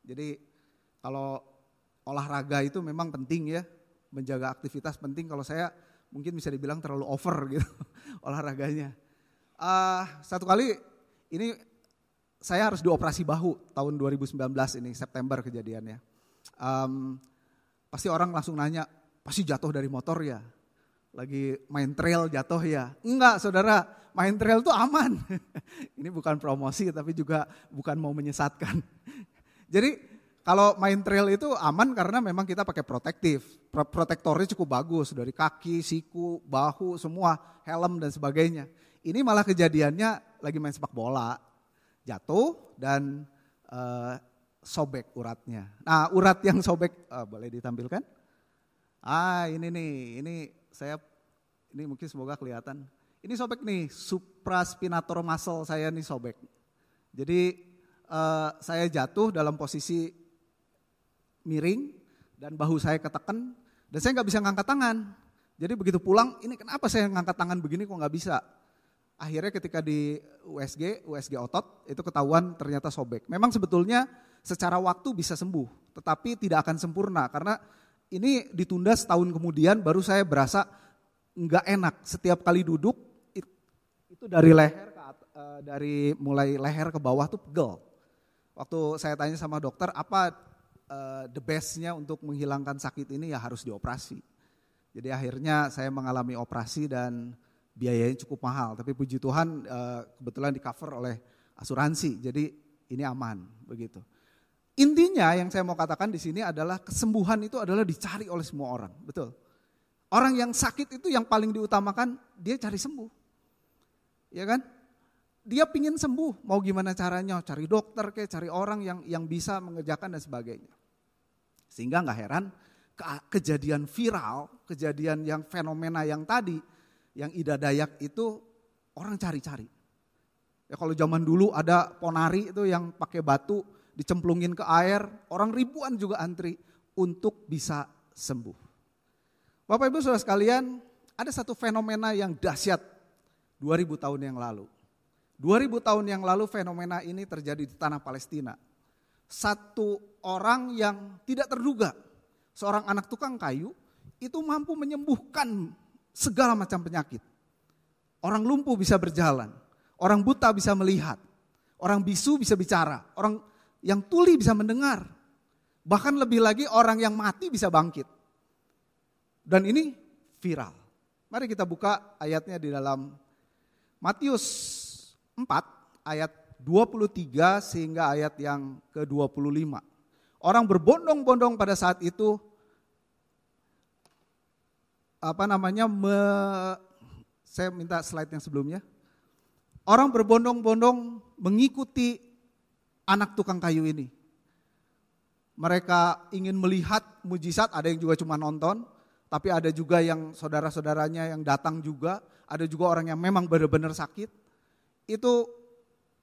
A: Jadi kalau olahraga itu memang penting ya, menjaga aktivitas penting. Kalau saya mungkin bisa dibilang terlalu over gitu olahraganya. Satu kali ini saya harus dioperasi bahu tahun 2019 ini, September kejadiannya. Pasti orang langsung nanya, pasti jatuh dari motor ya? Lagi main trail jatuh ya? Enggak saudara, main trail itu aman. Ini bukan promosi tapi juga bukan mau menyesatkan. Jadi kalau main trail itu aman karena memang kita pakai protektif. Protektornya cukup bagus dari kaki, siku, bahu, semua, helm dan sebagainya. Ini malah kejadiannya lagi main sepak bola, jatuh dan sobek uratnya. Nah urat yang sobek, boleh ditampilkan? Ini nih, ini mungkin semoga kelihatan. Ini sobek nih, supraspinator muscle saya nih sobek. Jadi saya jatuh dalam posisi miring dan bahu saya ketekan dan saya nggak bisa ngangkat tangan. Jadi begitu pulang, ini kenapa saya ngangkat tangan begini kok nggak bisa? Akhirnya ketika di USG otot itu ketahuan ternyata sobek. Memang sebetulnya secara waktu bisa sembuh, tetapi tidak akan sempurna karena ini ditunda setahun kemudian baru saya berasa nggak enak. Setiap kali duduk itu dari leher dari mulai leher ke bawah tuh pegel. Waktu saya tanya sama dokter apa the bestnya untuk menghilangkan sakit ini ya harus dioperasi. Jadi akhirnya saya mengalami operasi dan biayanya cukup mahal. Tapi puji Tuhan kebetulan di cover oleh asuransi. Jadi ini aman begitu. Intinya yang saya mau katakan di sini adalah kesembuhan itu adalah dicari oleh semua orang. Betul. Orang yang sakit itu yang paling diutamakan dia cari sembuh. Ya kan? Dia pingin sembuh, mau gimana caranya, cari dokter kayak cari orang yang bisa mengerjakan dan sebagainya. Sehingga gak heran kejadian viral, kejadian yang fenomena yang tadi, yang Ida Dayak itu orang cari-cari. Ya kalau zaman dulu ada ponari itu yang pakai batu dicemplungin ke air, orang ribuan juga antri untuk bisa sembuh. Bapak Ibu Saudara sekalian, ada satu fenomena yang dahsyat 2000 tahun yang lalu. 2000 tahun yang lalu fenomena ini terjadi di tanah Palestina. Satu orang yang tidak terduga, seorang anak tukang kayu, itu mampu menyembuhkan segala macam penyakit. Orang lumpuh bisa berjalan, orang buta bisa melihat, orang bisu bisa bicara, orang yang tuli bisa mendengar. Bahkan lebih lagi orang yang mati bisa bangkit. Dan ini viral. Mari kita buka ayatnya di dalam Matius 4 ayat 23 sehingga ayat yang ke-25. Orang berbondong-bondong pada saat itu saya minta slide yang sebelumnya. Orang berbondong-bondong mengikuti anak tukang kayu ini. Mereka ingin melihat mujizat, ada yang juga cuma nonton, tapi ada juga yang saudara-saudaranya yang datang juga, ada juga orang yang memang benar-benar sakit. Itu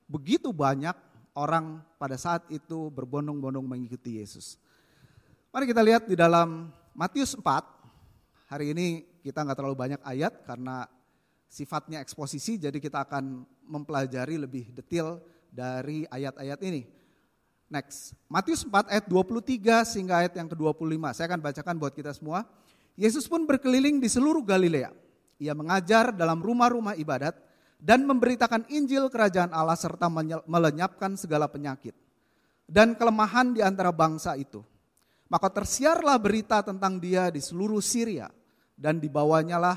A: begitu banyak orang pada saat itu berbondong-bondong mengikuti Yesus. Mari kita lihat di dalam Matius 4. Hari ini kita nggak terlalu banyak ayat karena sifatnya eksposisi, jadi kita akan mempelajari lebih detail dari ayat-ayat ini. Next, Matius 4 ayat 23 hingga ayat yang ke-25. Saya akan bacakan buat kita semua. Yesus pun berkeliling di seluruh Galilea. Ia mengajar dalam rumah-rumah ibadat dan memberitakan Injil kerajaan Allah serta melenyapkan segala penyakit dan kelemahan di antara bangsa itu. Maka tersiarlah berita tentang dia di seluruh Syria dan dibawalah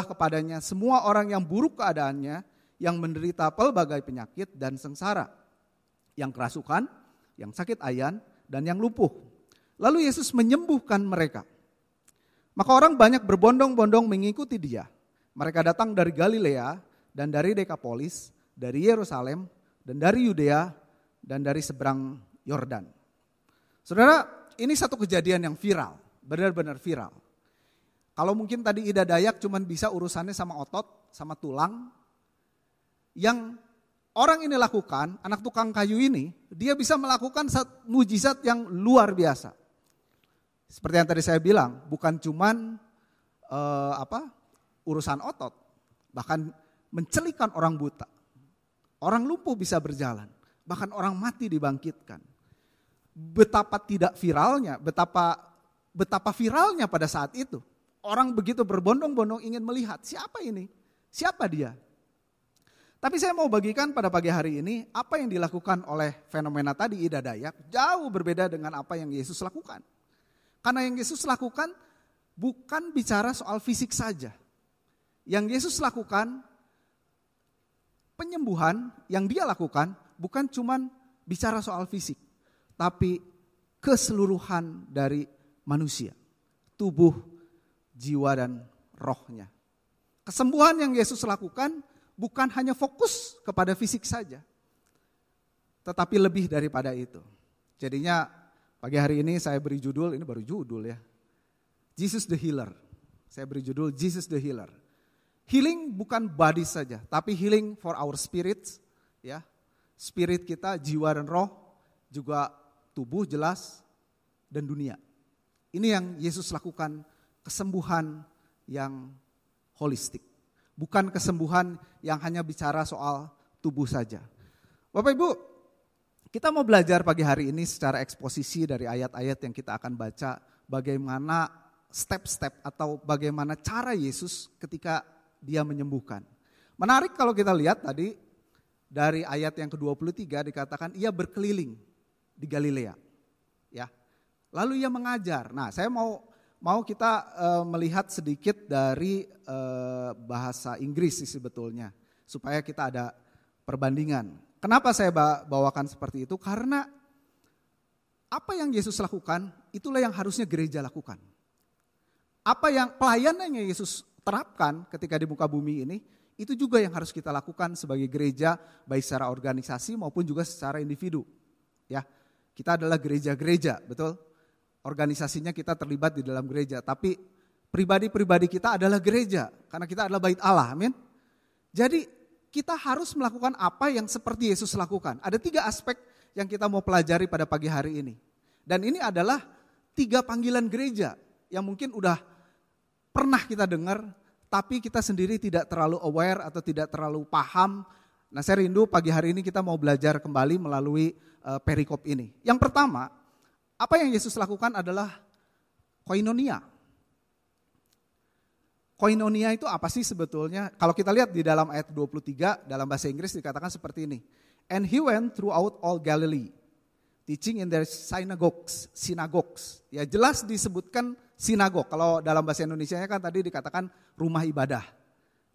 A: kepadanya semua orang yang buruk keadaannya, yang menderita pelbagai penyakit dan sengsara, yang kerasukan, yang sakit ayan, dan yang lumpuh. Lalu Yesus menyembuhkan mereka. Maka orang banyak berbondong-bondong mengikuti dia. Mereka datang dari Galilea dan dari Dekapolis, dari Yerusalem dan dari Yudea dan dari seberang Yordan. Saudara, ini satu kejadian yang viral, benar-benar viral. Kalau mungkin tadi Ida Dayak cuman bisa urusannya sama otot, sama tulang, yang orang ini lakukan, anak tukang kayu ini, dia bisa melakukan mujizat yang luar biasa. Seperti yang tadi saya bilang, bukan cuman urusan otot, bahkan mencelikan orang buta. Orang lumpuh bisa berjalan, bahkan orang mati dibangkitkan. Betapa tidak viralnya, betapa viralnya pada saat itu. Orang begitu berbondong-bondong ingin melihat siapa ini, siapa dia. Tapi saya mau bagikan pada pagi hari ini apa yang dilakukan oleh fenomena tadi Ida Dayak jauh berbeda dengan apa yang Yesus lakukan. Karena yang Yesus lakukan bukan bicara soal fisik saja. Yang Yesus lakukan, penyembuhan yang dia lakukan bukan cuman bicara soal fisik, tapi keseluruhan dari manusia, tubuh, jiwa dan rohnya. Kesembuhan yang Yesus lakukan bukan hanya fokus kepada fisik saja, tetapi lebih daripada itu. Jadinya pagi hari ini saya beri judul, ini baru judul ya, Jesus the Healer. Saya beri judul Jesus the Healer. Healing bukan body saja, tapi healing for our spirits, ya. Spirit kita, jiwa dan roh, juga tubuh jelas, dan dunia. Ini yang Yesus lakukan, kesembuhan yang holistik. Bukan kesembuhan yang hanya bicara soal tubuh saja. Bapak Ibu, kita mau belajar pagi hari ini secara eksposisi dari ayat-ayat yang kita akan baca, bagaimana step-step atau bagaimana cara Yesus ketika dia menyembuhkan. Menarik kalau kita lihat tadi dari ayat yang ke-23 dikatakan ia berkeliling di Galilea. Ya. Lalu ia mengajar. Nah, saya mau kita melihat sedikit dari bahasa Inggris sih sebetulnya, supaya kita ada perbandingan. Kenapa saya bawakan seperti itu? Karena apa yang Yesus lakukan, itulah yang harusnya gereja lakukan. Apa yang pelayanan yang Yesus terapkan ketika di muka bumi ini, itu juga yang harus kita lakukan sebagai gereja, baik secara organisasi maupun juga secara individu. Ya, kita adalah gereja-gereja, betul? Organisasinya kita terlibat di dalam gereja, tapi pribadi-pribadi kita adalah gereja, karena kita adalah bait Allah, amin. Jadi kita harus melakukan apa yang seperti Yesus lakukan. Ada 3 aspek yang kita mau pelajari pada pagi hari ini. Dan ini adalah 3 panggilan gereja yang mungkin udah pernah kita dengar, tapi kita sendiri tidak terlalu aware atau tidak terlalu paham. Nah, saya rindu pagi hari ini kita mau belajar kembali melalui perikop ini. Yang pertama, apa yang Yesus lakukan adalah koinonia. Koinonia itu apa sih sebetulnya? Kalau kita lihat di dalam ayat 23, dalam bahasa Inggris dikatakan seperti ini. And he went throughout all Galilee, teaching in their synagogues. Ya, jelas disebutkan sinagog. Kalau dalam bahasa Indonesianya kan tadi dikatakan rumah ibadah.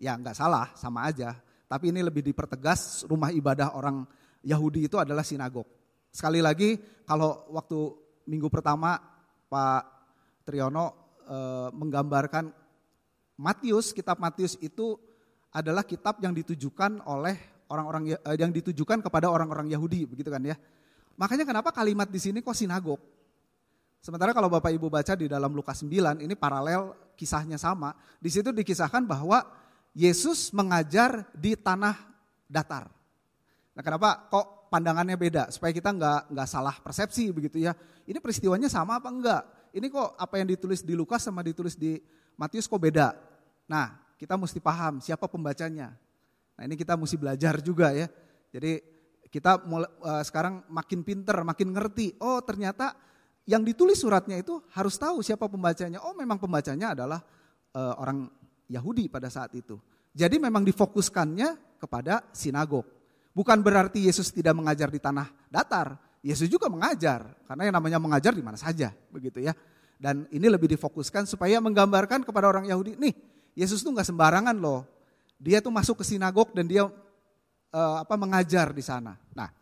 A: Ya enggak salah, sama aja. Tapi ini lebih dipertegas, rumah ibadah orang Yahudi itu adalah sinagog. Sekali lagi, kalau waktu minggu pertama Pak Triyono menggambarkan Matius, kitab Matius itu adalah kitab yang ditujukan oleh orang-orang yang ditujukan kepada orang-orang Yahudi, begitu kan ya. Makanya kenapa kalimat di sini kok sinagog? Sementara kalau Bapak Ibu baca di dalam Lukas 9, ini paralel kisahnya sama. Di situ dikisahkan bahwa Yesus mengajar di tanah datar. Nah, kenapa kok pandangannya beda? Supaya kita nggak salah persepsi begitu ya. Ini peristiwanya sama apa enggak? Ini kok apa yang ditulis di Lukas sama ditulis di Matius kok beda? Nah, kita mesti paham siapa pembacanya. Nah, ini kita mesti belajar juga ya. Jadi Kita sekarang makin pinter, makin ngerti. Oh ternyata yang ditulis suratnya itu harus tahu siapa pembacanya. Oh memang pembacanya adalah orang Yahudi pada saat itu. Jadi memang difokuskannya kepada sinagog. Bukan berarti Yesus tidak mengajar di tanah datar. Yesus juga mengajar, karena yang namanya mengajar di mana saja, begitu ya. Dan ini lebih difokuskan supaya menggambarkan kepada orang Yahudi, nih Yesus tuh nggak sembarangan loh. Dia tuh masuk ke sinagog dan dia mengajar di sana. Nah,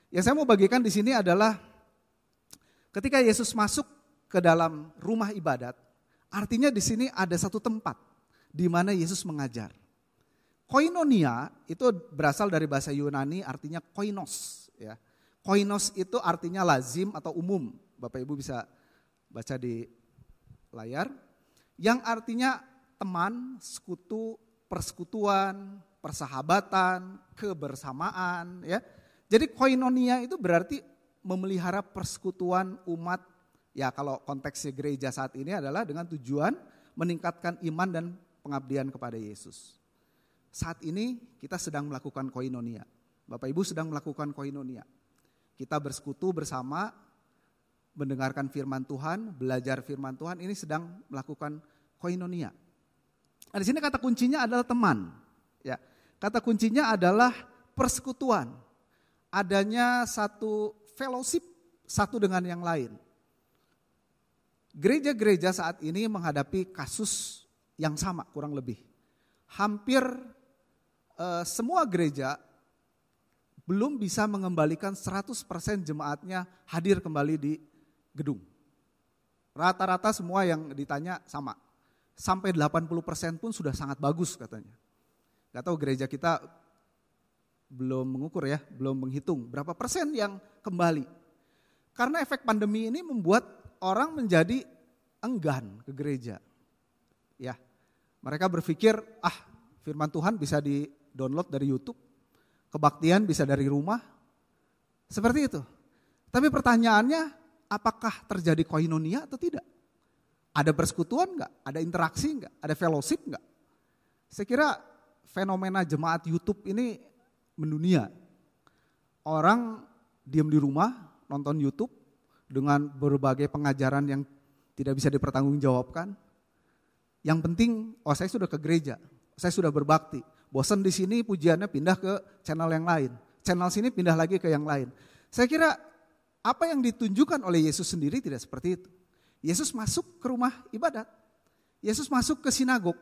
A: yang saya mau bagikan di sini adalah ketika Yesus masuk ke dalam rumah ibadat, artinya di sini ada satu tempat di mana Yesus mengajar. Koinonia itu berasal dari bahasa Yunani, artinya koinos. Ya. Koinos itu artinya lazim atau umum. Bapak Ibu bisa baca di layar. Yang artinya teman, sekutu, persekutuan, persahabatan, kebersamaan. Ya. Jadi koinonia itu berarti memelihara persekutuan umat. Ya kalau konteksnya gereja saat ini adalah dengan tujuan meningkatkan iman dan pengabdian kepada Yesus. Saat ini kita sedang melakukan koinonia. Bapak Ibu sedang melakukan koinonia. Kita bersekutu bersama, mendengarkan firman Tuhan, belajar firman Tuhan, ini sedang melakukan koinonia. Nah, di sini kata kuncinya adalah teman. Ya, kata kuncinya adalah persekutuan. Adanya satu fellowship satu dengan yang lain. Gereja-gereja saat ini menghadapi kasus yang sama kurang lebih. Hampir semua gereja belum bisa mengembalikan 100% jemaatnya hadir kembali di gedung. Rata-rata semua yang ditanya sama. Sampai 80% pun sudah sangat bagus katanya. Gak tahu gereja kita belum mengukur ya, belum menghitung berapa persen yang kembali. Karena efek pandemi ini membuat orang menjadi enggan ke gereja. Ya, mereka berpikir, firman Tuhan bisa di-download dari YouTube, kebaktian bisa dari rumah, seperti itu. Tapi pertanyaannya, apakah terjadi koinonia atau tidak? Ada persekutuan enggak? Ada interaksi enggak? Ada fellowship enggak? Saya kira fenomena jemaat YouTube ini mendunia. Orang diam di rumah, nonton YouTube dengan berbagai pengajaran yang tidak bisa dipertanggungjawabkan. Yang penting, saya sudah ke gereja, saya sudah berbakti. Bosan di sini pujiannya pindah ke channel yang lain. Channel sini pindah lagi ke yang lain. Saya kira apa yang ditunjukkan oleh Yesus sendiri tidak seperti itu. Yesus masuk ke rumah ibadat. Yesus masuk ke sinagog.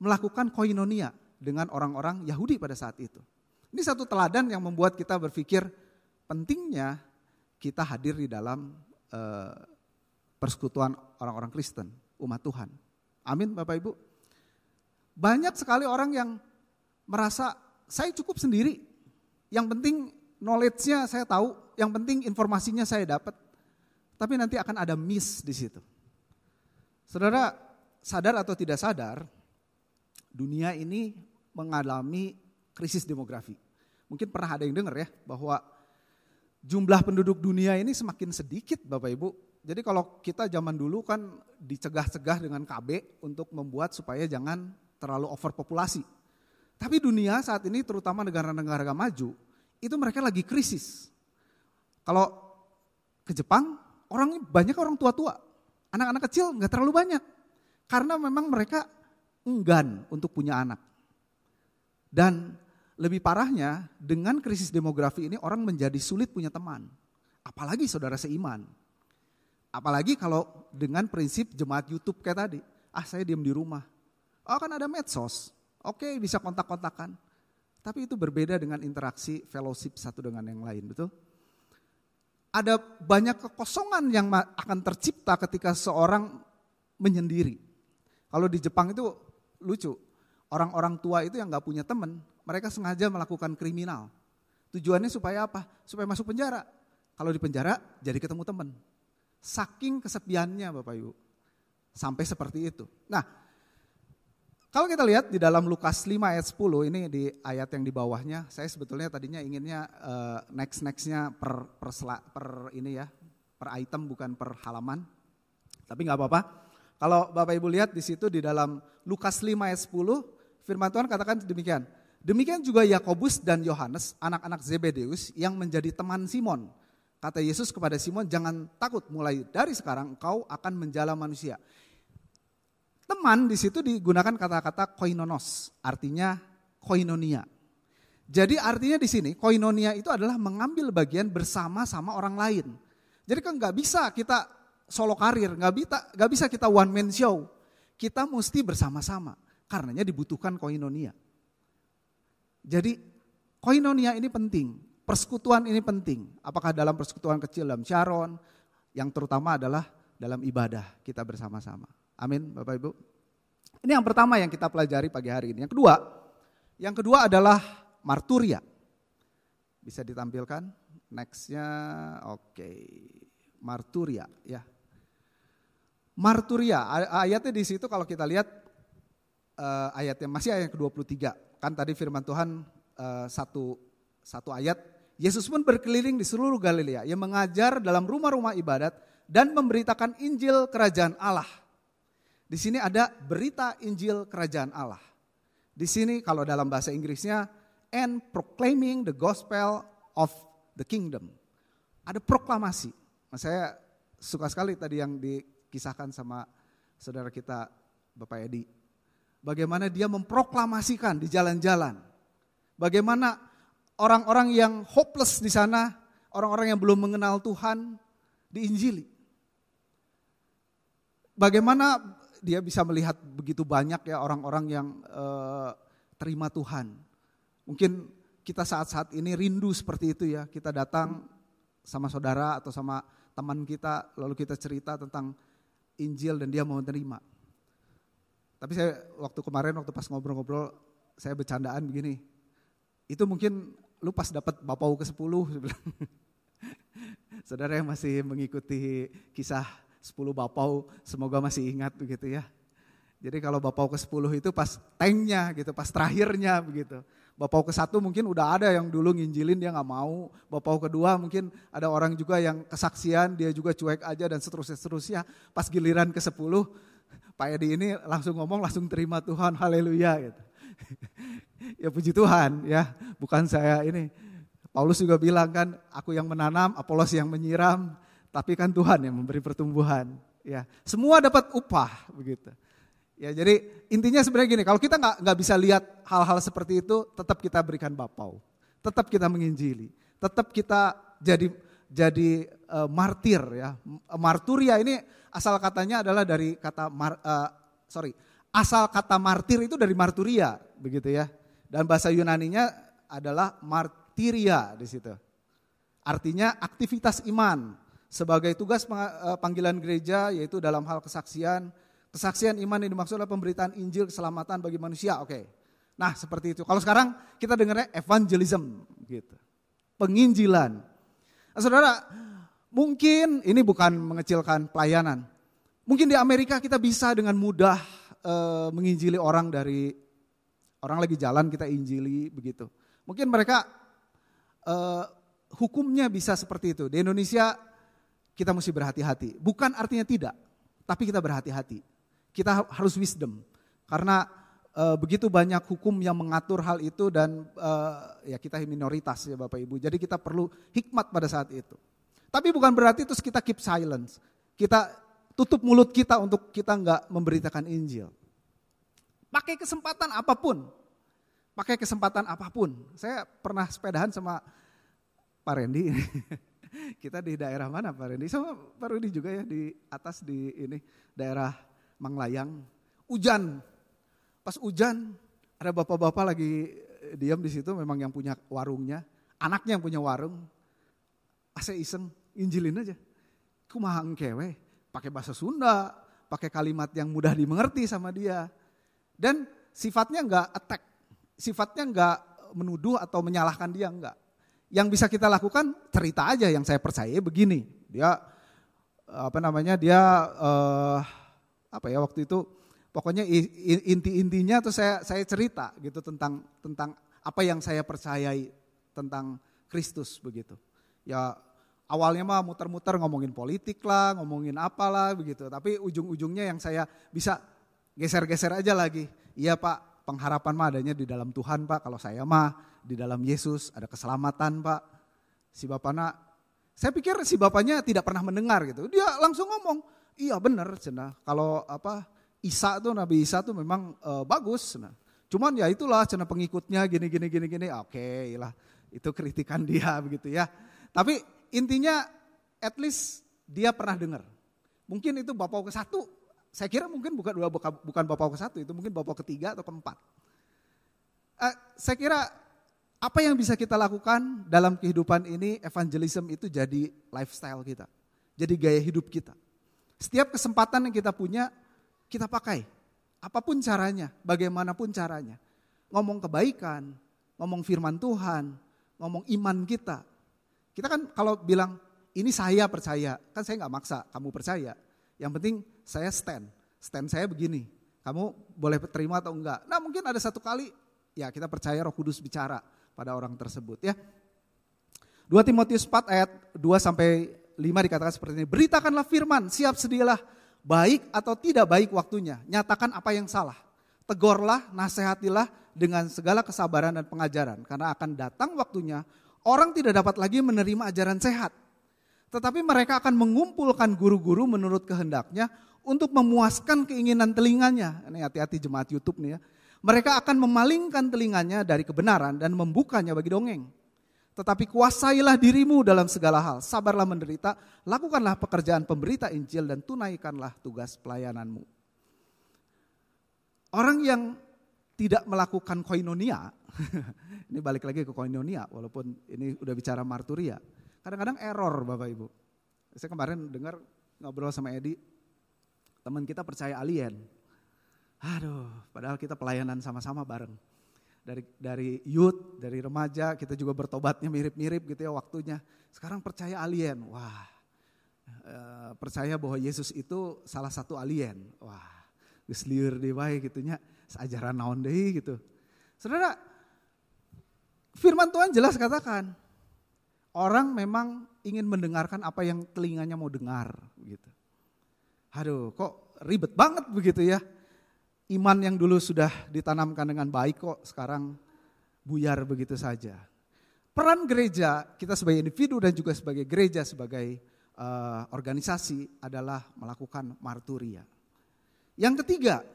A: Melakukan koinonia dengan orang-orang Yahudi pada saat itu. Ini satu teladan yang membuat kita berpikir pentingnya kita hadir di dalam persekutuan orang-orang Kristen, umat Tuhan. Amin Bapak Ibu. Banyak sekali orang yang merasa saya cukup sendiri. Yang penting knowledge-nya saya tahu, yang penting informasinya saya dapat. Tapi nanti akan ada miss di situ. Saudara sadar atau tidak sadar, dunia ini mengalami krisis demografi. Mungkin pernah ada yang dengar ya bahwa jumlah penduduk dunia ini semakin sedikit Bapak Ibu. Jadi kalau kita zaman dulu kan dicegah-cegah dengan KB untuk membuat supaya jangan terlalu overpopulasi. Tapi dunia saat ini terutama negara-negara maju, itu mereka lagi krisis. Kalau ke Jepang, banyak orang tua-tua. Anak-anak kecil gak terlalu banyak. Karena memang mereka enggan untuk punya anak. Dan lebih parahnya, dengan krisis demografi ini orang menjadi sulit punya teman. Apalagi saudara seiman. Apalagi kalau dengan prinsip jemaat YouTube kayak tadi. Saya diam di rumah. Kan ada medsos. Oke, bisa kontak-kontakan. Tapi itu berbeda dengan interaksi fellowship satu dengan yang lain, betul? Ada banyak kekosongan yang akan tercipta ketika seorang menyendiri. Kalau di Jepang itu lucu. Orang-orang tua itu yang gak punya teman, mereka sengaja melakukan kriminal. Tujuannya supaya apa? Supaya masuk penjara. Kalau di penjara jadi ketemu teman. Saking kesepiannya Bapak Ibu. Sampai seperti itu. Nah, kalau kita lihat di dalam Lukas 5 ayat 10, ini di ayat yang di bawahnya, saya sebetulnya tadinya inginnya next-nya per item bukan per halaman. Tapi gak apa-apa. Kalau Bapak Ibu lihat di situ di dalam Lukas 5 ayat 10, firman Tuhan katakan demikian. Demikian juga Yakobus dan Yohanes, anak-anak Zebedeus yang menjadi teman Simon. Kata Yesus kepada Simon, jangan takut, mulai dari sekarang engkau akan menjala manusia. Teman di situ digunakan kata-kata koinonos, artinya koinonia. Jadi artinya di sini koinonia itu adalah mengambil bagian bersama-sama orang lain. Jadi kan nggak bisa kita solo karir, nggak bisa kita one man show. Kita mesti bersama-sama, karenanya dibutuhkan koinonia. Jadi koinonia ini penting, persekutuan ini penting. Apakah dalam persekutuan kecil dalam Sharon, yang terutama adalah dalam ibadah kita bersama-sama. Amin Bapak Ibu. Ini yang pertama yang kita pelajari pagi hari ini. Yang kedua adalah marturia. Bisa ditampilkan nextnya, oke. Marturia ya. Marturia ayatnya di situ kalau kita lihat ayatnya masih ayat ke-23. Kan tadi firman Tuhan satu ayat, Yesus pun berkeliling di seluruh Galilea, ia mengajar dalam rumah-rumah ibadat dan memberitakan Injil Kerajaan Allah. Di sini ada berita Injil Kerajaan Allah. Di sini kalau dalam bahasa Inggrisnya and proclaiming the gospel of the kingdom. Ada proklamasi. Nah, saya suka sekali tadi yang dikisahkan sama saudara kita Bapak Edi. Bagaimana dia memproklamasikan di jalan-jalan. Bagaimana orang-orang yang hopeless di sana, orang-orang yang belum mengenal Tuhan, diinjili. Bagaimana dia bisa melihat begitu banyak ya orang-orang yang terima Tuhan. Mungkin kita saat-saat ini rindu seperti itu ya, kita datang sama saudara atau sama teman kita, lalu kita cerita tentang Injil dan dia mau terima. Tapi saya waktu pas ngobrol-ngobrol, saya bercandaan begini, itu mungkin lu pas dapat Bapau ke-10, saudara yang masih mengikuti kisah 10 Bapau, semoga masih ingat begitu ya. Jadi kalau Bapau ke-10 itu pas tanknya gitu, pas terakhirnya begitu. Bapau ke-1 mungkin udah ada yang dulu nginjilin dia gak mau. Bapau ke-2 mungkin ada orang juga yang kesaksian, dia juga cuek aja dan seterusnya. Pas giliran ke-10, Pak Edi ini langsung ngomong, langsung terima Tuhan, haleluya gitu. Ya puji Tuhan ya, bukan saya ini. Paulus juga bilang kan, aku yang menanam, Apolos yang menyiram, tapi kan Tuhan yang memberi pertumbuhan. Ya, semua dapat upah begitu. Ya, jadi intinya sebenarnya gini, kalau kita nggak bisa lihat hal-hal seperti itu, tetap kita berikan Bapau, tetap kita menginjili, tetap kita jadi martir ya. Marturia ini asal katanya adalah dari kata asal kata martir itu dari marturia begitu ya. Dan bahasa Yunaninya adalah martiria di situ. Artinya aktivitas iman sebagai tugas panggilan gereja, yaitu dalam hal kesaksian. Kesaksian iman yang dimaksud adalah pemberitaan Injil keselamatan bagi manusia. Oke. Nah, seperti itu. Kalau sekarang kita dengarnya evangelism gitu. Penginjilan. Nah, saudara, mungkin ini bukan mengecilkan pelayanan. Mungkin di Amerika kita bisa dengan mudah menginjili orang lagi jalan kita injili begitu. Mungkin mereka hukumnya bisa seperti itu. Di Indonesia kita mesti berhati-hati. Bukan artinya tidak, tapi kita berhati-hati. Kita harus wisdom. Karena begitu banyak hukum yang mengatur hal itu dan ya kita minoritas ya Bapak Ibu. Jadi kita perlu hikmat pada saat itu. Tapi bukan berarti terus kita keep silence. Kita tutup mulut kita untuk kita enggak memberitakan Injil. Pakai kesempatan apapun. Saya pernah sepedahan sama Pak Randy. Kita di daerah mana Pak Randy? Sama Pak Randy juga ya di atas di ini daerah Manglayang. Hujan. Pas hujan ada bapak-bapak lagi diam di situ, memang yang punya warungnya, anaknya yang punya warung. Ase iseng injilin aja. Kumaha engkewe, pakai bahasa Sunda, pakai kalimat yang mudah dimengerti sama dia. Dan sifatnya enggak attack, sifatnya enggak menuduh atau menyalahkan dia, enggak. Yang bisa kita lakukan cerita aja yang saya percaya begini. Dia waktu itu pokoknya inti-intinya tuh saya cerita gitu tentang apa yang saya percayai tentang Kristus begitu. Ya awalnya mah muter-muter ngomongin politik lah, ngomongin apalah begitu. Tapi ujung-ujungnya yang saya bisa geser-geser aja lagi. Iya Pak, pengharapan mah adanya di dalam Tuhan Pak. Kalau saya mah di dalam Yesus ada keselamatan Pak. Si bapaknya, saya pikir si bapaknya tidak pernah mendengar gitu. Dia langsung ngomong, iya benar cenah. Kalau Isa tuh, Nabi Isa tuh memang bagus. Nah, cuman ya itulah cenah pengikutnya gini. Oke lah, itu kritikan dia begitu ya. Tapi intinya at least dia pernah dengar. Mungkin itu bapak ke-1. Saya kira mungkin bukan bapak ke-1, itu mungkin bapak ke-3 atau ke-4. Saya kira apa yang bisa kita lakukan dalam kehidupan ini, evangelism itu jadi lifestyle kita. Jadi gaya hidup kita. Setiap kesempatan yang kita punya, kita pakai. Apapun caranya, bagaimanapun caranya. Ngomong kebaikan, ngomong firman Tuhan, ngomong iman kita. Kita kan kalau bilang, ini saya percaya, kan saya gak maksa kamu percaya. Yang penting saya stand saya begini. Kamu boleh terima atau enggak. Nah mungkin ada satu kali, ya kita percaya Roh Kudus bicara pada orang tersebut ya. 2 Timotius 4 ayat 2-5 dikatakan seperti ini. Beritakanlah firman, siap sedialah, baik atau tidak baik waktunya. Nyatakan apa yang salah. Tegurlah, nasihatilah dengan segala kesabaran dan pengajaran. Karena akan datang waktunya, orang tidak dapat lagi menerima ajaran sehat. Tetapi mereka akan mengumpulkan guru-guru menurut kehendaknya untuk memuaskan keinginan telinganya. Ini hati-hati jemaat YouTube nih ya. Mereka akan memalingkan telinganya dari kebenaran dan membukanya bagi dongeng. Tetapi kuasailah dirimu dalam segala hal, sabarlah menderita, lakukanlah pekerjaan pemberita Injil dan tunaikanlah tugas pelayananmu. Orang yang tidak melakukan koinonia, ini balik lagi ke koinonia walaupun ini udah bicara marturia. Kadang-kadang error Bapak Ibu. Saya kemarin dengar ngobrol sama Edi, teman kita percaya alien. Aduh, padahal kita pelayanan sama-sama bareng. Dari youth, dari remaja, kita juga bertobatnya mirip-mirip gitu ya waktunya. Sekarang percaya alien, wah. Percaya bahwa Yesus itu salah satu alien. Wah, geus lieur deui wae gitunya, seajaran naon deui gitu. Saudara, firman Tuhan jelas katakan, orang memang ingin mendengarkan apa yang telinganya mau dengar gitu. Aduh, kok ribet banget begitu ya. Iman yang dulu sudah ditanamkan dengan baik kok sekarang buyar begitu saja. Peran gereja, kita sebagai individu dan juga sebagai gereja, sebagai organisasi adalah melakukan marturia. Yang ketiga,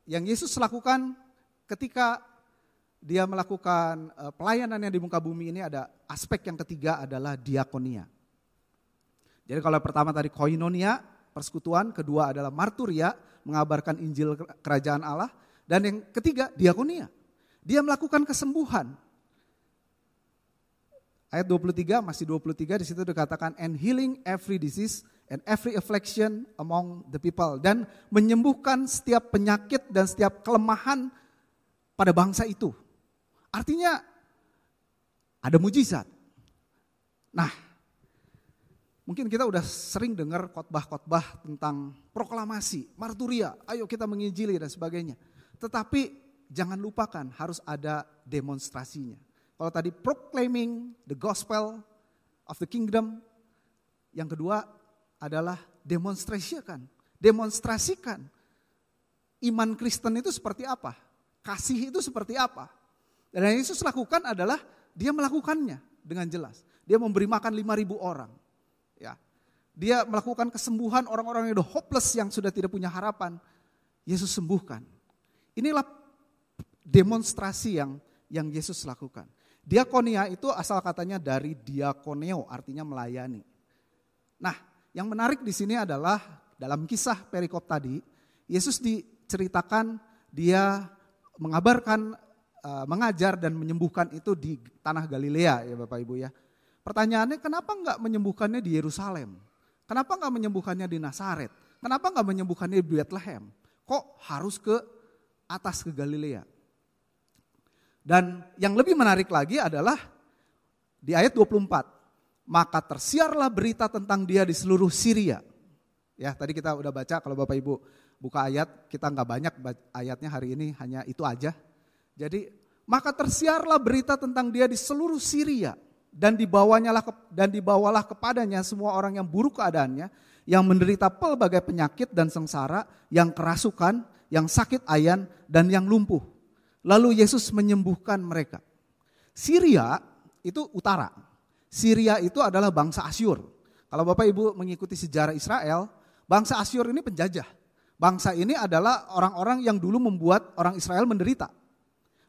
A: yang Yesus lakukan ketika dia melakukan pelayanannya di muka bumi ini ada aspek yang ketiga adalah diakonia. Jadi kalau pertama tadi koinonia, persekutuan, kedua adalah marturia, mengabarkan Injil kerajaan Allah, dan yang ketiga diakonia. Dia melakukan kesembuhan. Ayat 23, masih 23 di situ dikatakan and healing every disease and every affliction among the people, dan menyembuhkan setiap penyakit dan setiap kelemahan pada bangsa itu. Artinya ada mujizat. Nah, mungkin kita udah sering dengar khotbah-khotbah tentang proklamasi, marturia, ayo kita menginjili dan sebagainya. Tetapi jangan lupakan harus ada demonstrasinya. Kalau tadi proclaiming the gospel of the kingdom, yang kedua adalah demonstrasikan iman Kristen itu seperti apa, kasih itu seperti apa. Dan yang Yesus lakukan adalah dia melakukannya dengan jelas. Dia memberi makan 5.000 orang. Ya, dia melakukan kesembuhan orang-orang yang udah hopeless, yang sudah tidak punya harapan. Yesus sembuhkan. Inilah demonstrasi yang Yesus lakukan. Diakonia itu asal katanya dari diakoneo, artinya melayani. Nah, yang menarik di sini adalah dalam kisah perikop tadi, Yesus diceritakan dia mengabarkan, mengajar dan menyembuhkan itu di tanah Galilea ya Bapak Ibu ya. Pertanyaannya, kenapa enggak menyembuhkannya di Yerusalem? Kenapa enggak menyembuhkannya di Nazaret? Kenapa enggak menyembuhkannya di Bethlehem? Kok harus ke atas ke Galilea? Dan yang lebih menarik lagi adalah di ayat 24. Maka tersiarlah berita tentang dia di seluruh Syria. Ya, tadi kita udah baca, kalau Bapak Ibu buka ayat, kita enggak banyak ayatnya hari ini, hanya itu aja. Jadi, maka tersiarlah berita tentang dia di seluruh Syria. Dan dibawalah kepadanya semua orang yang buruk keadaannya, yang menderita pelbagai penyakit dan sengsara, yang kerasukan, yang sakit ayan, dan yang lumpuh. Lalu Yesus menyembuhkan mereka. Syria itu utara. Syria itu adalah bangsa Asyur. Kalau Bapak Ibu mengikuti sejarah Israel, bangsa Asyur ini penjajah. Bangsa ini adalah orang-orang yang dulu membuat orang Israel menderita.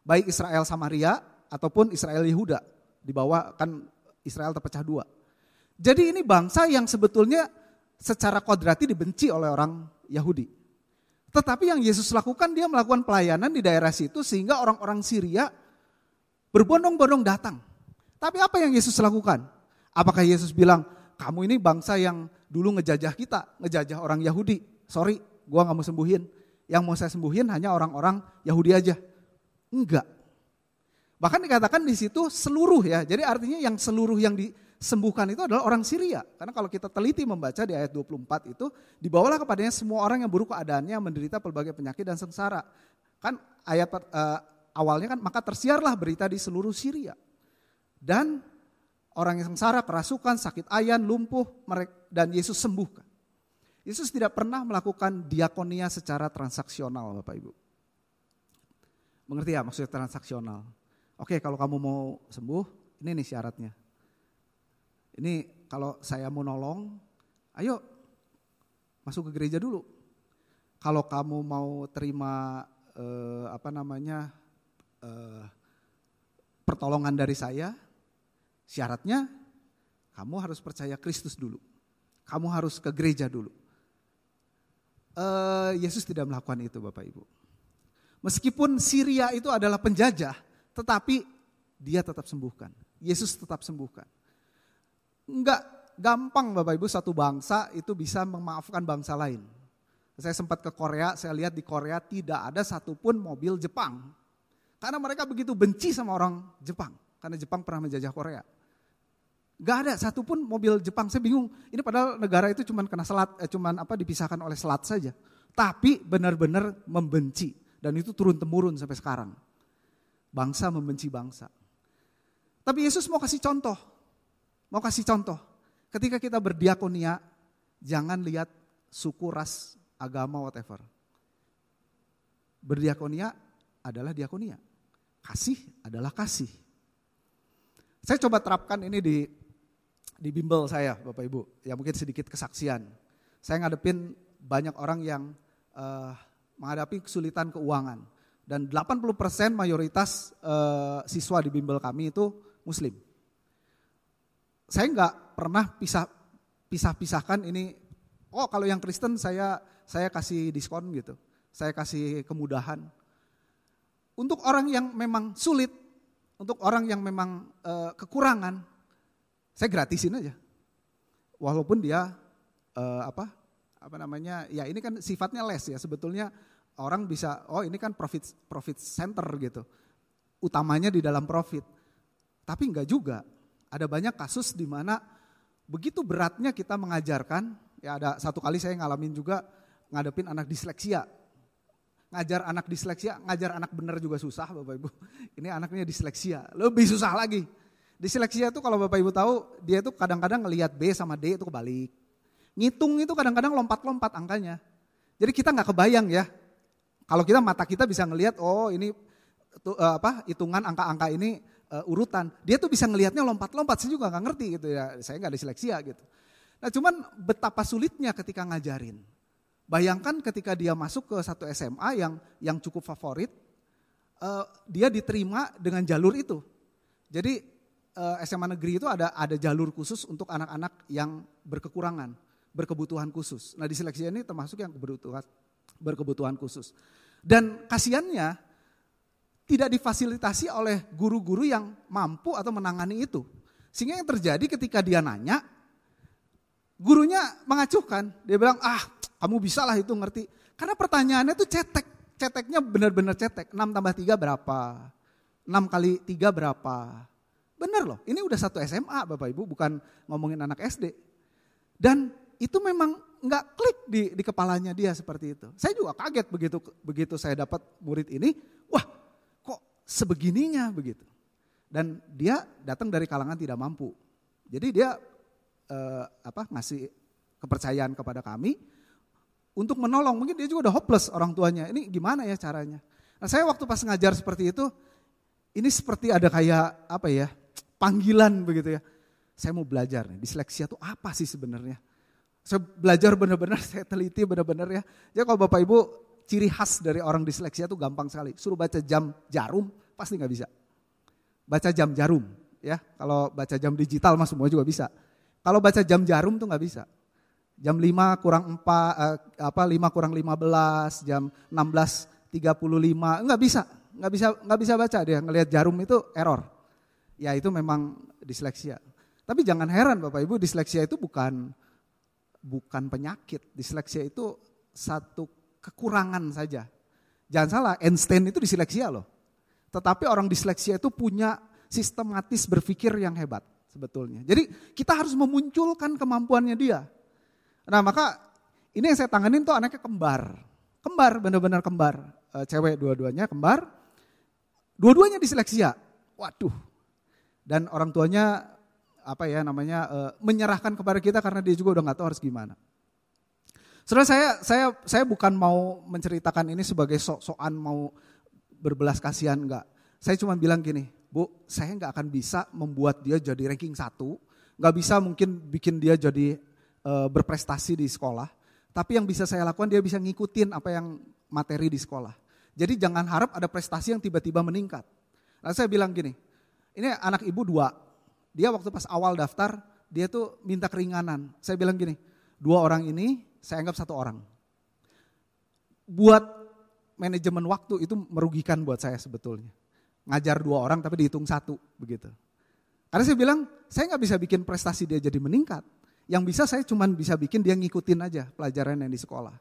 A: Baik Israel Samaria ataupun Israel Yehuda. Di bawah kan Israel terpecah dua. Jadi ini bangsa yang sebetulnya secara kodrati dibenci oleh orang Yahudi. Tetapi yang Yesus lakukan, dia melakukan pelayanan di daerah situ sehingga orang-orang Syria berbondong-bondong datang. Tapi apa yang Yesus lakukan? Apakah Yesus bilang, kamu ini bangsa yang dulu ngejajah kita, ngejajah orang Yahudi. Sorry, gua gak mau sembuhin. Yang mau saya sembuhin hanya orang-orang Yahudi aja. Enggak. Bahkan dikatakan di situ seluruh ya. Jadi artinya yang seluruh yang disembuhkan itu adalah orang Syria. Karena kalau kita teliti membaca di ayat 24 itu, dibawalah kepadanya semua orang yang buruk keadaannya, menderita berbagai penyakit dan sengsara. Kan ayat awalnya kan, maka tersiarlah berita di seluruh Syria. Dan orang yang sengsara, kerasukan, sakit ayan, lumpuh, dan Yesus sembuhkan. Yesus tidak pernah melakukan diakonia secara transaksional, Bapak Ibu. Mengerti ya maksudnya transaksional? Oke, kalau kamu mau sembuh, ini nih syaratnya. Ini kalau saya mau nolong, ayo masuk ke gereja dulu. Kalau kamu mau terima pertolongan dari saya, syaratnya kamu harus percaya Kristus dulu. Kamu harus ke gereja dulu. Yesus tidak melakukan itu, Bapak Ibu. Meskipun Syria itu adalah penjajah, tetapi dia tetap sembuhkan. Yesus tetap sembuhkan. Enggak gampang Bapak Ibu satu bangsa itu bisa memaafkan bangsa lain. Saya sempat ke Korea, saya lihat di Korea tidak ada satupun mobil Jepang. Karena mereka begitu benci sama orang Jepang. Karena Jepang pernah menjajah Korea. Gak ada satupun mobil Jepang, saya bingung. Ini padahal negara itu cuman kena selat, dipisahkan oleh selat saja. Tapi benar-benar membenci. Dan itu turun-temurun sampai sekarang. Bangsa membenci bangsa. Tapi Yesus mau kasih contoh. Mau kasih contoh. Ketika kita berdiakonia, jangan lihat suku, ras, agama, whatever. Berdiakonia adalah diakonia. Kasih adalah kasih. Saya coba terapkan ini di bimbel saya, Bapak Ibu. Ya mungkin sedikit kesaksian. Saya ngadepin banyak orang yang menghadapi kesulitan keuangan. Dan 80% mayoritas siswa di bimbel kami itu Muslim. Saya nggak pernah pisah-pisahkan ini. Oh kalau yang Kristen saya kasih diskon gitu. Saya kasih kemudahan. Untuk orang yang memang sulit, untuk orang yang memang kekurangan, saya gratisin aja. Walaupun dia ya ini kan sifatnya les ya sebetulnya. Orang bisa, oh ini kan profit center gitu. Utamanya di dalam profit. Tapi enggak juga. Ada banyak kasus di mana begitu beratnya kita mengajarkan. Ya ada satu kali saya ngalamin juga ngadepin anak disleksia. Ngajar anak bener juga susah Bapak Ibu. Ini anaknya disleksia, lebih susah lagi. Disleksia itu kalau Bapak Ibu tahu, dia itu kadang-kadang ngelihat B sama D itu kebalik. Ngitung itu kadang-kadang lompat-lompat angkanya. Jadi kita nggak kebayang ya. Kalau mata kita bisa ngelihat, oh ini hitungan angka-angka ini urutan. Dia tuh bisa ngelihatnya lompat-lompat, saya juga nggak ngerti gitu ya. Saya nggak disleksia gitu. Nah cuman betapa sulitnya ketika ngajarin. Bayangkan ketika dia masuk ke satu SMA yang cukup favorit, dia diterima dengan jalur itu. Jadi SMA negeri itu ada jalur khusus untuk anak-anak yang berkekurangan, berkebutuhan khusus. Nah diseleksi ini termasuk yang berkebutuhan khusus. Dan kasiannya tidak difasilitasi oleh guru-guru yang mampu atau menangani itu. Sehingga yang terjadi ketika dia nanya, gurunya mengacuhkan. Dia bilang, kamu bisa lah itu ngerti. Karena pertanyaannya itu ceteknya benar-benar cetek. 6 tambah 3 berapa? 6 kali 3 berapa? Benar loh, ini udah satu SMA Bapak Ibu, bukan ngomongin anak SD. Dan itu memang nggak klik di kepalanya dia seperti itu. Saya juga kaget begitu saya dapat murid ini, wah kok sebegininya begitu. Dan dia datang dari kalangan tidak mampu. Jadi dia ngasih kepercayaan kepada kami untuk menolong. Mungkin dia juga udah hopeless orang tuanya. Ini gimana ya caranya? Nah, saya waktu pas ngajar seperti itu, ini seperti ada kayak panggilan begitu ya. Saya mau belajar nih, disleksia itu apa sih sebenarnya? Saya belajar benar-benar, saya teliti benar-benar ya. Jadi kalau Bapak Ibu, ciri khas dari orang disleksia itu gampang sekali. Suruh baca jam jarum, pasti nggak bisa. Baca jam jarum, ya. Kalau baca jam digital mah semua juga bisa. Kalau baca jam jarum tuh nggak bisa. Jam 5 kurang 4, 5 kurang 15, jam 16.35, nggak bisa baca dia. Ngelihat jarum itu error. Ya itu memang disleksia. Tapi jangan heran Bapak Ibu, disleksia itu bukan penyakit. Disleksia itu satu kekurangan saja. Jangan salah, Einstein itu disleksia loh. Tetapi orang disleksia itu punya sistematis berpikir yang hebat sebetulnya. Jadi kita harus memunculkan kemampuannya dia. Nah maka ini yang saya tanganin tuh anaknya kembar. Kembar, benar-benar kembar. Cewek dua-duanya kembar. Dua-duanya disleksia. Waduh. Dan orang tuanya menyerahkan kepada kita karena dia juga udah nggak tahu harus gimana. Saudara, saya bukan mau menceritakan ini sebagai sok-sokan mau berbelas kasihan, enggak. Saya cuma bilang gini, Bu, saya nggak akan bisa membuat dia jadi ranking 1, nggak bisa mungkin bikin dia jadi berprestasi di sekolah, tapi yang bisa saya lakukan dia bisa ngikutin apa yang materi di sekolah. Jadi jangan harap ada prestasi yang tiba-tiba meningkat. Lalu saya bilang gini, ini anak ibu 2. Dia waktu pas awal daftar, dia tuh minta keringanan. Saya bilang gini, 2 orang ini saya anggap 1 orang. Buat manajemen waktu itu merugikan buat saya sebetulnya. Ngajar 2 orang tapi dihitung 1 begitu. Karena saya bilang, saya nggak bisa bikin prestasi dia jadi meningkat. Yang bisa saya cuma bisa bikin dia ngikutin aja pelajaran yang di sekolah.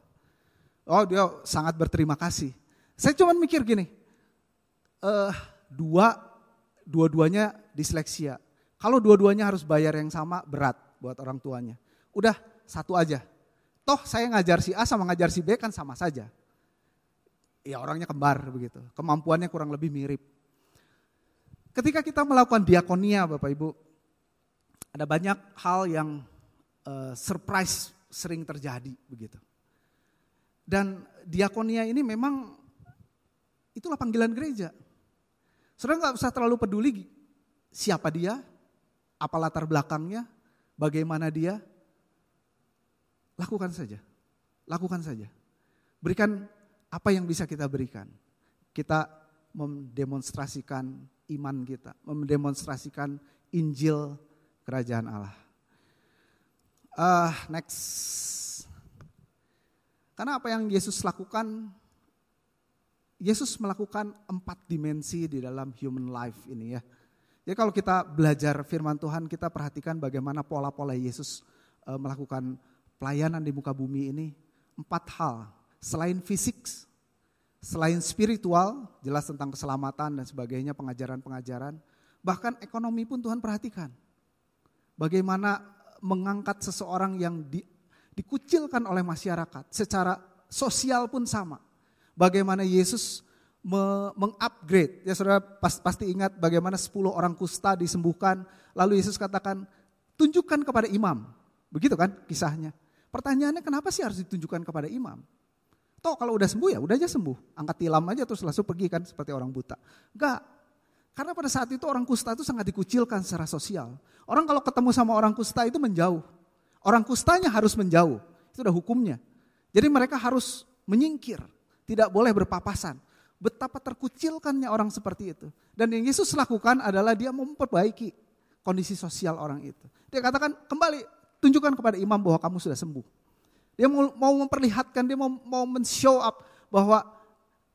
A: Oh dia sangat berterima kasih. Saya cuma mikir gini, dua-duanya disleksia. Kalau dua-duanya harus bayar yang sama, berat buat orang tuanya. Udah 1 aja. Toh saya ngajar si A sama ngajar si B kan sama saja. Ya orangnya kembar begitu. Kemampuannya kurang lebih mirip. Ketika kita melakukan diakonia Bapak Ibu, ada banyak hal yang surprise sering terjadi begitu. Dan diakonia ini memang itulah panggilan gereja. Saudara nggak usah terlalu peduli siapa dia, apa latar belakangnya, bagaimana dia, lakukan saja. Berikan apa yang bisa kita berikan. Kita mendemonstrasikan iman kita, mendemonstrasikan Injil Kerajaan Allah. Next. Karena apa yang Yesus lakukan, Yesus melakukan 4 dimensi di dalam human life ini ya. Jadi kalau kita belajar firman Tuhan, kita perhatikan bagaimana pola-pola Yesus melakukan pelayanan di muka bumi ini. 4 hal, selain fisik, selain spiritual, jelas tentang keselamatan dan sebagainya, pengajaran-pengajaran. Bahkan ekonomi pun Tuhan perhatikan. Bagaimana mengangkat seseorang yang dikucilkan oleh masyarakat, secara sosial pun sama. Bagaimana Yesus mengupgrade, ya saudara pasti ingat bagaimana 10 orang kusta disembuhkan, lalu Yesus katakan, tunjukkan kepada imam, begitu kan kisahnya. Pertanyaannya kenapa sih harus ditunjukkan kepada imam? Toh kalau udah sembuh ya udah aja sembuh, angkat tilam aja terus langsung pergi kan seperti orang buta. Enggak, karena pada saat itu orang kusta itu sangat dikucilkan secara sosial. Orang kalau ketemu sama orang kusta itu menjauh, orang kustanya harus menjauh, itu udah hukumnya. Jadi mereka harus menyingkir, tidak boleh berpapasan. Betapa terkucilkannya orang seperti itu. Dan yang Yesus lakukan adalah dia memperbaiki kondisi sosial orang itu. Dia katakan kembali, tunjukkan kepada imam bahwa kamu sudah sembuh. Dia mau memperlihatkan, dia mau men-show up bahwa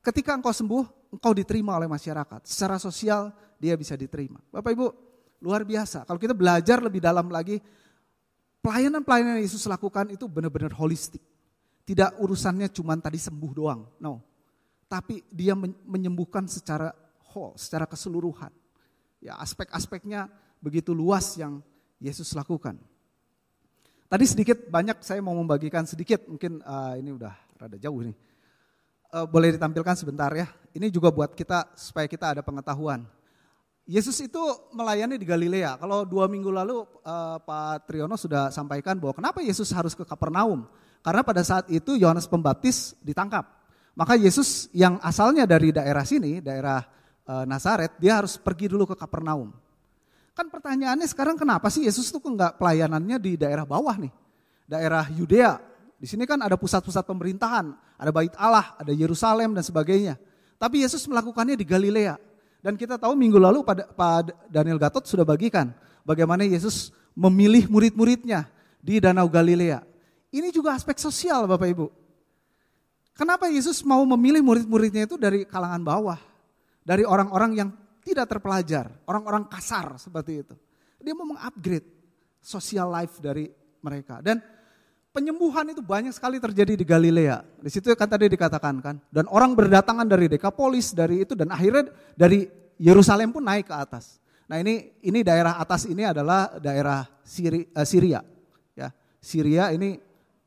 A: ketika engkau sembuh, engkau diterima oleh masyarakat. Secara sosial dia bisa diterima. Bapak Ibu, luar biasa. Kalau kita belajar lebih dalam lagi, pelayanan-pelayanan yang Yesus lakukan itu benar-benar holistik. Tidak urusannya cuma tadi sembuh doang, no. Tapi dia menyembuhkan secara whole, secara keseluruhan. Ya, aspek-aspeknya begitu luas yang Yesus lakukan. Tadi sedikit banyak saya mau membagikan sedikit, mungkin ini udah rada jauh nih. Boleh ditampilkan sebentar ya. Ini juga buat kita supaya kita ada pengetahuan. Yesus itu melayani di Galilea. Kalau 2 minggu lalu Pak Triyono sudah sampaikan bahwa kenapa Yesus harus ke Kapernaum. Karena pada saat itu Yohanes Pembaptis ditangkap. Maka Yesus yang asalnya dari daerah sini, daerah Nazaret, dia harus pergi dulu ke Kapernaum. Kan pertanyaannya sekarang kenapa sih Yesus tuh enggak pelayanannya di daerah bawah nih? Daerah Yudea. Di sini kan ada pusat-pusat pemerintahan, ada Bait Allah, ada Yerusalem dan sebagainya. Tapi Yesus melakukannya di Galilea. Dan kita tahu minggu lalu Pak Daniel Gatot sudah bagikan bagaimana Yesus memilih murid-muridnya di Danau Galilea. Ini juga aspek sosial Bapak Ibu. Kenapa Yesus mau memilih murid-muridnya itu dari kalangan bawah? Dari orang-orang yang tidak terpelajar, orang-orang kasar seperti itu. Dia mau mengupgrade social life dari mereka. Dan penyembuhan itu banyak sekali terjadi di Galilea. Di situ kan tadi dikatakan kan. Dan orang berdatangan dari Dekapolis, dari itu, dan akhirnya dari Yerusalem pun naik ke atas. Nah ini daerah atas ini adalah daerah Syria. Ya, Syria ini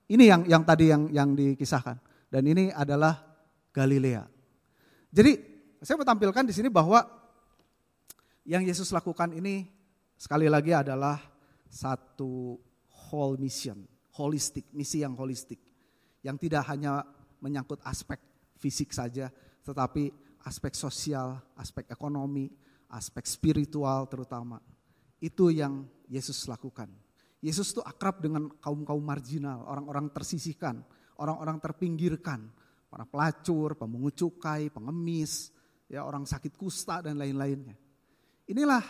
A: yang tadi yang dikisahkan. Dan ini adalah Galilea. Jadi saya mau tampilkan di sini bahwa yang Yesus lakukan ini sekali lagi adalah satu whole mission, holistik, misi yang holistik. Yang tidak hanya menyangkut aspek fisik saja, tetapi aspek sosial, aspek ekonomi, aspek spiritual terutama. Itu yang Yesus lakukan. Yesus tuh akrab dengan kaum-kaum marginal, orang-orang tersisihkan, orang-orang terpinggirkan, para pelacur, pemungut cukai, pengemis, ya orang sakit kusta dan lain-lainnya. Inilah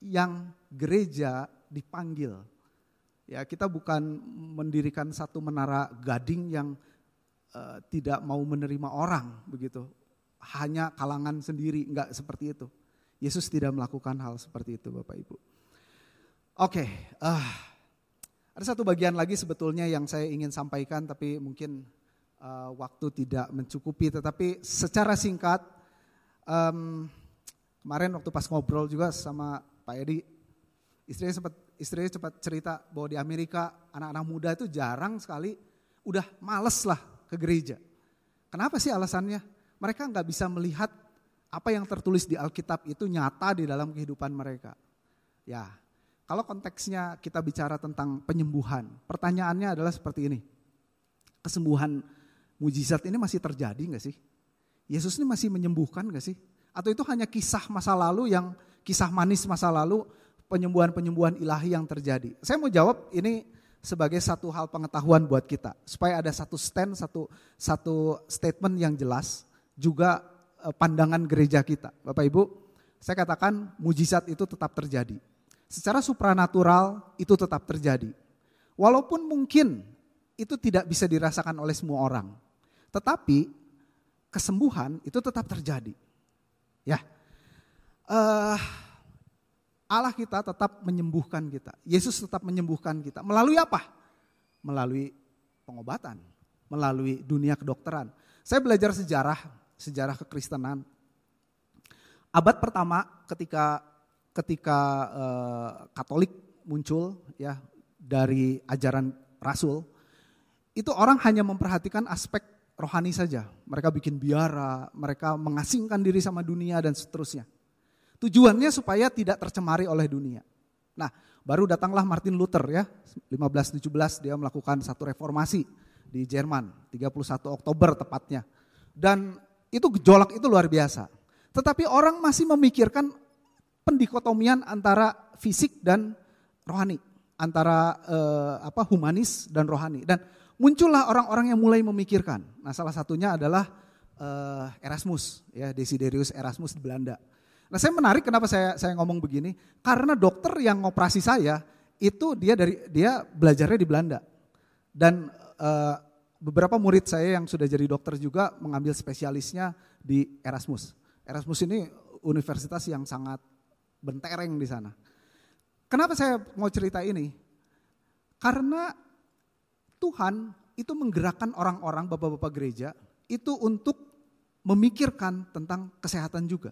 A: yang gereja dipanggil. Ya, kita bukan mendirikan satu menara gading yang tidak mau menerima orang begitu. Hanya kalangan sendiri, enggak seperti itu. Yesus tidak melakukan hal seperti itu Bapak Ibu. Oke, ada satu bagian lagi sebetulnya yang saya ingin sampaikan tapi mungkin waktu tidak mencukupi. Tetapi secara singkat, kemarin waktu pas ngobrol juga sama Pak Edi, istrinya sempat cerita bahwa di Amerika anak-anak muda itu jarang sekali udah males lah ke gereja. Kenapa sih alasannya? Mereka nggak bisa melihat apa yang tertulis di Alkitab itu nyata di dalam kehidupan mereka. Ya, kalau konteksnya kita bicara tentang penyembuhan, pertanyaannya adalah seperti ini. Kesembuhan mujizat ini masih terjadi nggak sih? Yesus ini masih menyembuhkan nggak sih? Atau itu hanya kisah masa lalu kisah manis masa lalu, penyembuhan-penyembuhan ilahi yang terjadi? Saya mau jawab ini sebagai satu hal pengetahuan buat kita. Supaya ada satu statement yang jelas, juga pandangan gereja kita. Bapak Ibu, saya katakan mujizat itu tetap terjadi. Secara supranatural itu tetap terjadi. Walaupun mungkin itu tidak bisa dirasakan oleh semua orang. Tetapi kesembuhan itu tetap terjadi. Ya, Allah kita tetap menyembuhkan kita. Yesus tetap menyembuhkan kita. Melalui apa? Melalui pengobatan. Melalui dunia kedokteran. Saya belajar sejarah kekristenan. Abad pertama ketika Katolik muncul ya dari ajaran Rasul, itu orang hanya memperhatikan aspek rohani saja. Mereka bikin biara, mereka mengasingkan diri sama dunia dan seterusnya. Tujuannya supaya tidak tercemari oleh dunia. Nah, baru datanglah Martin Luther ya, 1517 dia melakukan satu reformasi di Jerman, 31 Oktober tepatnya. Dan itu gejolak itu luar biasa. Tetapi orang masih memikirkan pendikotomian antara fisik dan rohani, antara humanis dan rohani. Dan muncullah orang-orang yang mulai memikirkan. Nah, salah satunya adalah Erasmus, ya Desiderius Erasmus di Belanda. Nah, saya menarik kenapa saya ngomong begini, karena dokter yang ngoperasi saya itu dia belajarnya di Belanda. Dan beberapa murid saya yang sudah jadi dokter juga mengambil spesialisnya di Erasmus. Erasmus ini universitas yang sangat bentereng di sana. Kenapa saya mau cerita ini? Karena Tuhan itu menggerakkan orang-orang, bapak-bapak gereja, itu untuk memikirkan tentang kesehatan juga.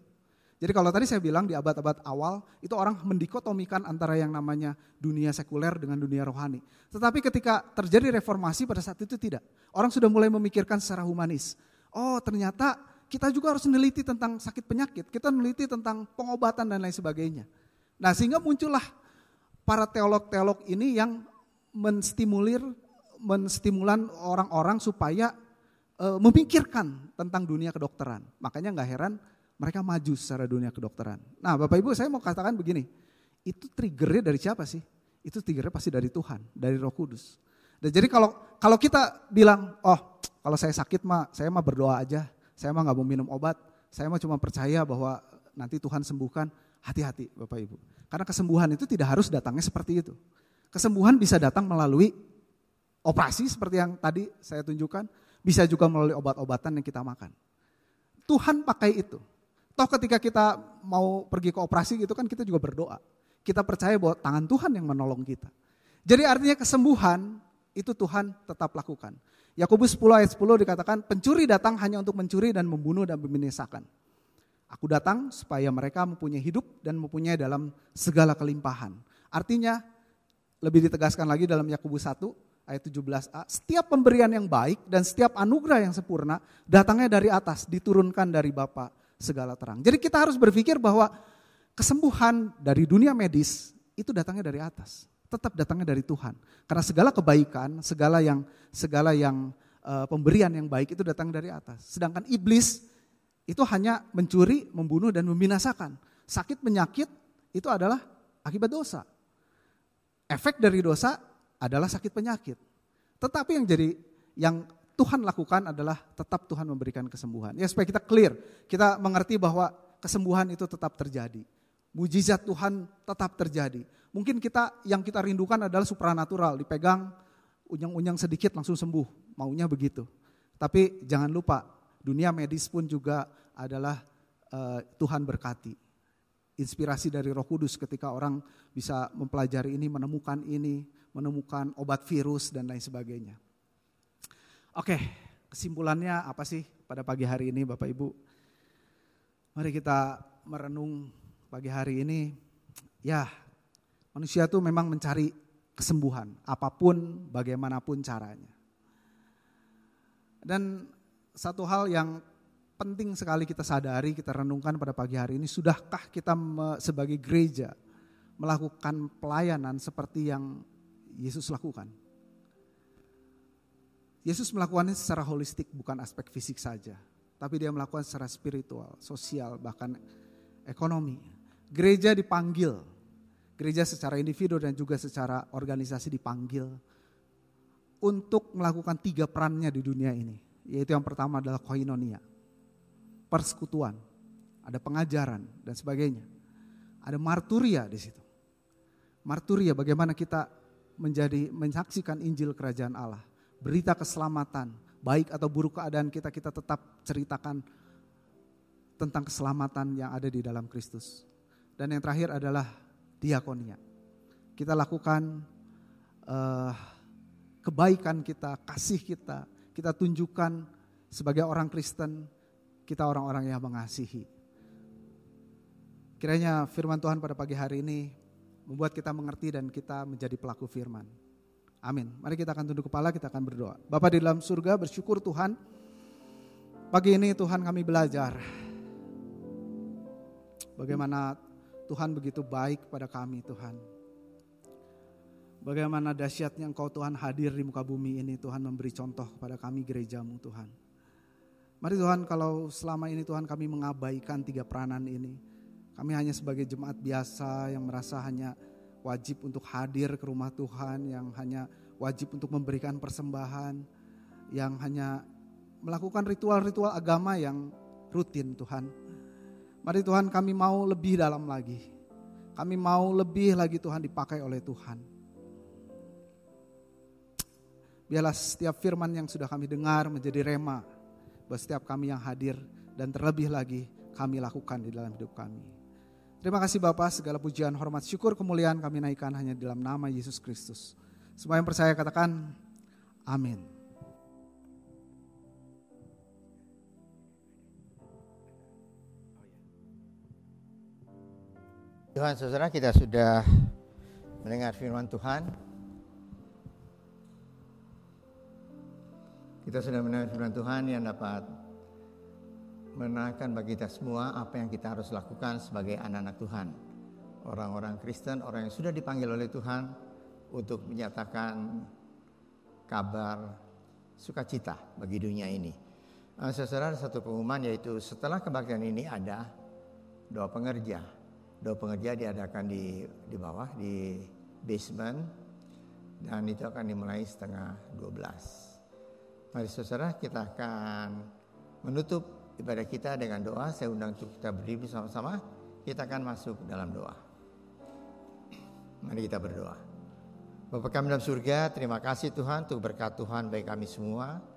A: Jadi kalau tadi saya bilang di abad-abad awal, itu orang mendikotomikan antara yang namanya dunia sekuler dengan dunia rohani. Tetapi ketika terjadi reformasi pada saat itu tidak. Orang sudah mulai memikirkan secara humanis. Oh, ternyata kita juga harus meneliti tentang sakit penyakit, kita meneliti tentang pengobatan dan lain sebagainya. Nah, sehingga muncullah para teolog-teolog ini yang menstimulan orang-orang supaya memikirkan tentang dunia kedokteran. Makanya nggak heran mereka maju secara dunia kedokteran. Nah Bapak Ibu, saya mau katakan begini, itu triggernya dari siapa sih? Itu triggernya pasti dari Tuhan, dari Roh Kudus. Dan jadi kalau kita bilang, oh kalau saya sakit saya mah berdoa aja, saya mah nggak mau minum obat, saya mah cuma percaya bahwa nanti Tuhan sembuhkan, hati-hati Bapak Ibu. Karena kesembuhan itu tidak harus datangnya seperti itu. Kesembuhan bisa datang melalui operasi seperti yang tadi saya tunjukkan, bisa juga melalui obat-obatan yang kita makan. Tuhan pakai itu. Toh ketika kita mau pergi ke operasi gitu kan kita juga berdoa. Kita percaya bahwa tangan Tuhan yang menolong kita. Jadi artinya kesembuhan itu Tuhan tetap lakukan. Yakobus 10 ayat 10 dikatakan, pencuri datang hanya untuk mencuri dan membunuh dan membinasakan. Aku datang supaya mereka mempunyai hidup dan mempunyai dalam segala kelimpahan. Artinya lebih ditegaskan lagi dalam Yakobus 1 ayat 17a, setiap pemberian yang baik dan setiap anugerah yang sempurna datangnya dari atas, diturunkan dari Bapa segala terang. Jadi kita harus berpikir bahwa kesembuhan dari dunia medis itu datangnya dari atas, tetap datangnya dari Tuhan. Karena segala kebaikan, segala yang pemberian yang baik itu datang dari atas. Sedangkan iblis itu hanya mencuri, membunuh dan membinasakan. Sakit penyakit itu adalah akibat dosa. Efek dari dosa adalah sakit penyakit. Tetapi yang Tuhan lakukan adalah tetap Tuhan memberikan kesembuhan. Ya supaya kita clear, kita mengerti bahwa kesembuhan itu tetap terjadi. Mujizat Tuhan tetap terjadi. Mungkin yang kita rindukan adalah supranatural, dipegang unyang-unyang sedikit langsung sembuh, maunya begitu. Tapi jangan lupa, dunia medis pun juga adalah Tuhan berkati. Inspirasi dari Roh Kudus ketika orang bisa mempelajari ini, menemukan obat virus dan lain sebagainya. Oke, kesimpulannya apa sih pada pagi hari ini Bapak Ibu? Mari kita merenung pagi hari ini. Ya, manusia itu memang mencari kesembuhan, apapun, bagaimanapun caranya. Dan satu hal yang penting sekali kita sadari, kita renungkan pada pagi hari ini, sudahkah kita sebagai gereja melakukan pelayanan seperti yang Yesus lakukan? Yesus melakukannya secara holistik, bukan aspek fisik saja. Tapi dia melakukan secara spiritual, sosial, bahkan ekonomi. Gereja dipanggil, gereja secara individu dan juga secara organisasi dipanggil untuk melakukan 3 perannya di dunia ini. Yaitu yang pertama adalah koinonia, persekutuan, ada pengajaran dan sebagainya. Ada marturia di situ. Marturia bagaimana kita menyaksikan Injil Kerajaan Allah. Berita keselamatan, baik atau buruk keadaan kita tetap ceritakan tentang keselamatan yang ada di dalam Kristus. Dan yang terakhir adalah diakonia. Kita lakukan kebaikan kita, kasih kita tunjukkan sebagai orang Kristen, kita orang-orang yang mengasihi. Kiranya firman Tuhan pada pagi hari ini membuat kita mengerti dan kita menjadi pelaku firman. Amin. Mari kita akan tunduk kepala, kita akan berdoa. Bapa di dalam surga, bersyukur Tuhan. Pagi ini Tuhan kami belajar bagaimana Tuhan begitu baik pada kami Tuhan. Bagaimana dahsyatnya Engkau Tuhan hadir di muka bumi ini, Tuhan memberi contoh kepada kami gerejamu Tuhan. Mari Tuhan, kalau selama ini Tuhan kami mengabaikan 3 peranan ini, kami hanya sebagai jemaat biasa yang merasa hanya wajib untuk hadir ke rumah Tuhan, yang hanya wajib untuk memberikan persembahan, yang hanya melakukan ritual-ritual agama yang rutin Tuhan. Mari Tuhan, kami mau lebih dalam lagi. Kami mau lebih lagi Tuhan dipakai oleh Tuhan. Biarlah setiap firman yang sudah kami dengar menjadi rema buat setiap kami yang hadir, dan terlebih lagi kami lakukan di dalam hidup kami. Terima kasih Bapa, segala pujian, hormat, syukur, kemuliaan kami naikkan hanya dalam nama Yesus Kristus. Semua yang percaya katakan amin.
F: Tuhan, saudara, kita sudah mendengar firman Tuhan. Kita sudah mendengar firman Tuhan yang dapat menerangkan bagi kita semua apa yang kita harus lakukan sebagai anak-anak Tuhan. Orang-orang Kristen, orang yang sudah dipanggil oleh Tuhan untuk menyatakan kabar sukacita bagi dunia ini. Saudara, satu pengumuman yaitu setelah kebaktian ini ada doa pengerja. Doa pengerja diadakan di bawah di basement dan itu akan dimulai 11:30. Mari saudara, kita akan menutup ibadah kita dengan doa. Saya undang untuk kita berdiri bersama-sama. Kita akan masuk dalam doa. Mari kita berdoa. Bapa kami dalam surga, terima kasih Tuhan untuk berkat Tuhan bagi kami semua.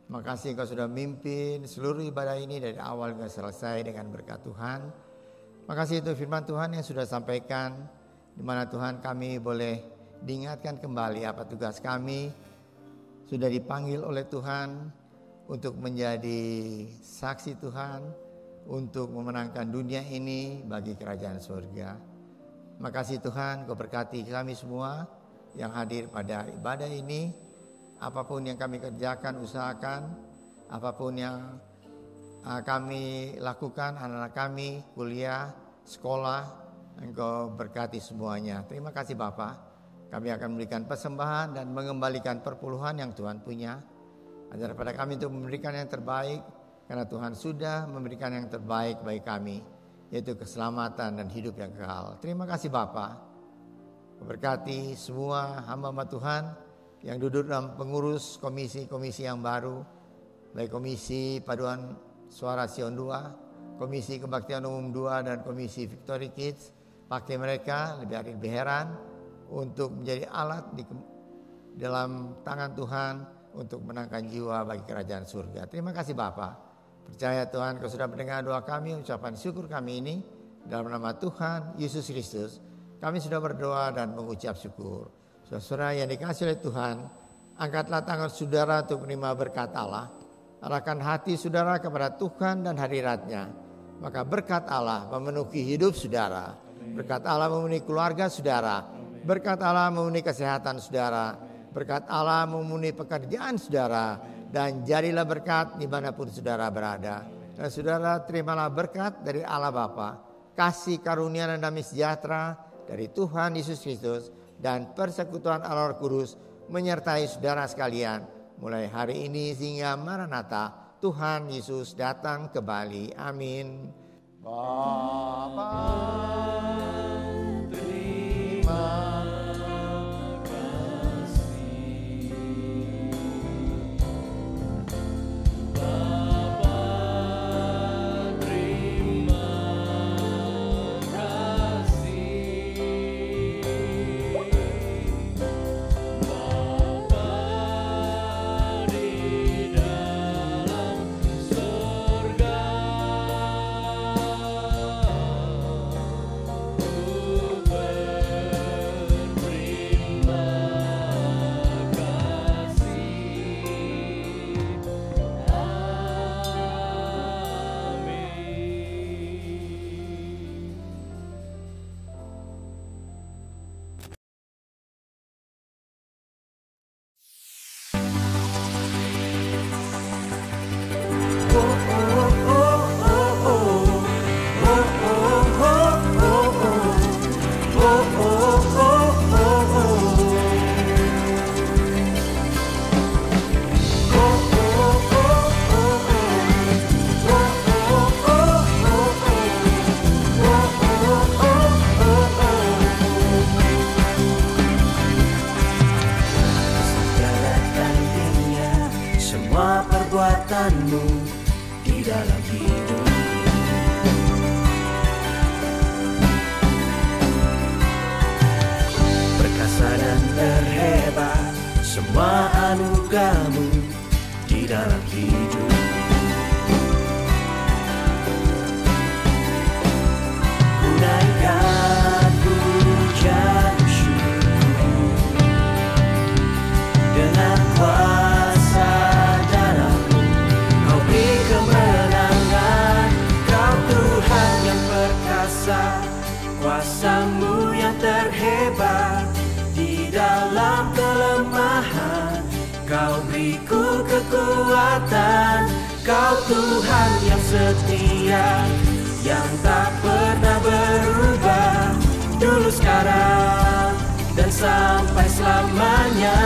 F: Makasih Engkau sudah memimpin seluruh ibadah ini dari awal hingga selesai dengan berkat Tuhan. Makasih untuk firman Tuhan yang sudah sampaikan, di mana Tuhan kami boleh diingatkan kembali apa tugas kami. Sudah dipanggil oleh Tuhan untuk menjadi saksi Tuhan, untuk memenangkan dunia ini bagi kerajaan surga. Makasih Tuhan, Kau berkati kami semua yang hadir pada ibadah ini. Apapun yang kami kerjakan, usahakan, apapun yang kami lakukan, anak-anak kami, kuliah, sekolah, Engkau berkati semuanya. Terima kasih Bapa. Kami akan memberikan persembahan dan mengembalikan perpuluhan yang Tuhan punya. Ajar pada kami untuk memberikan yang terbaik, karena Tuhan sudah memberikan yang terbaik bagi kami, yaitu keselamatan dan hidup yang kekal. Terima kasih Bapa. Berkati semua hamba-hamba Tuhan yang duduk dalam pengurus komisi-komisi yang baru, baik Komisi Paduan Suara Sion 2, Komisi Kebaktian Umum 2 dan Komisi Victory Kids. Pakai mereka lebih heran untuk menjadi alat dalam tangan Tuhan untuk menangkan jiwa bagi kerajaan surga. Terima kasih Bapa. Percaya Tuhan Kau sudah mendengar doa kami, ucapan syukur kami ini. Dalam nama Tuhan Yesus Kristus kami sudah berdoa dan mengucap syukur. Saudara yang dikasihi oleh Tuhan, angkatlah tangan saudara untuk menerima berkat Allah. Arahkan hati saudara kepada Tuhan dan hadirat-Nya. Maka berkat Allah memenuhi hidup saudara. Berkat Allah memenuhi keluarga saudara. Berkat Allah memenuhi kesehatan saudara. Berkat Allah memenuhi pekerjaan saudara. Dan jadilah berkat dimanapun saudara berada. Dan saudara terimalah berkat dari Allah Bapa, kasih karunia dan damai sejahtera dari Tuhan Yesus Kristus, dan persekutuan Allah Roh Kudus menyertai saudara sekalian mulai hari ini hingga Maranatha, Tuhan Yesus datang kembali. Amin. Bapa, terima kasih. Bapa, terima
K: perbuatanmu di dalam hidup. Perkasa dan terhebat semua anugerahmu di dalam hidup. Naikkan pujian syukur dengan kuasa darah-Mu, Kau beri kemenangan. Kau Tuhan yang perkasa, kuasa-Mu yang terhebat di dalam kelemahan. Kau beriku kekuatan. Kau Tuhan yang setia, yang tak pernah berubah, dulu, sekarang, dan sampai selamanya.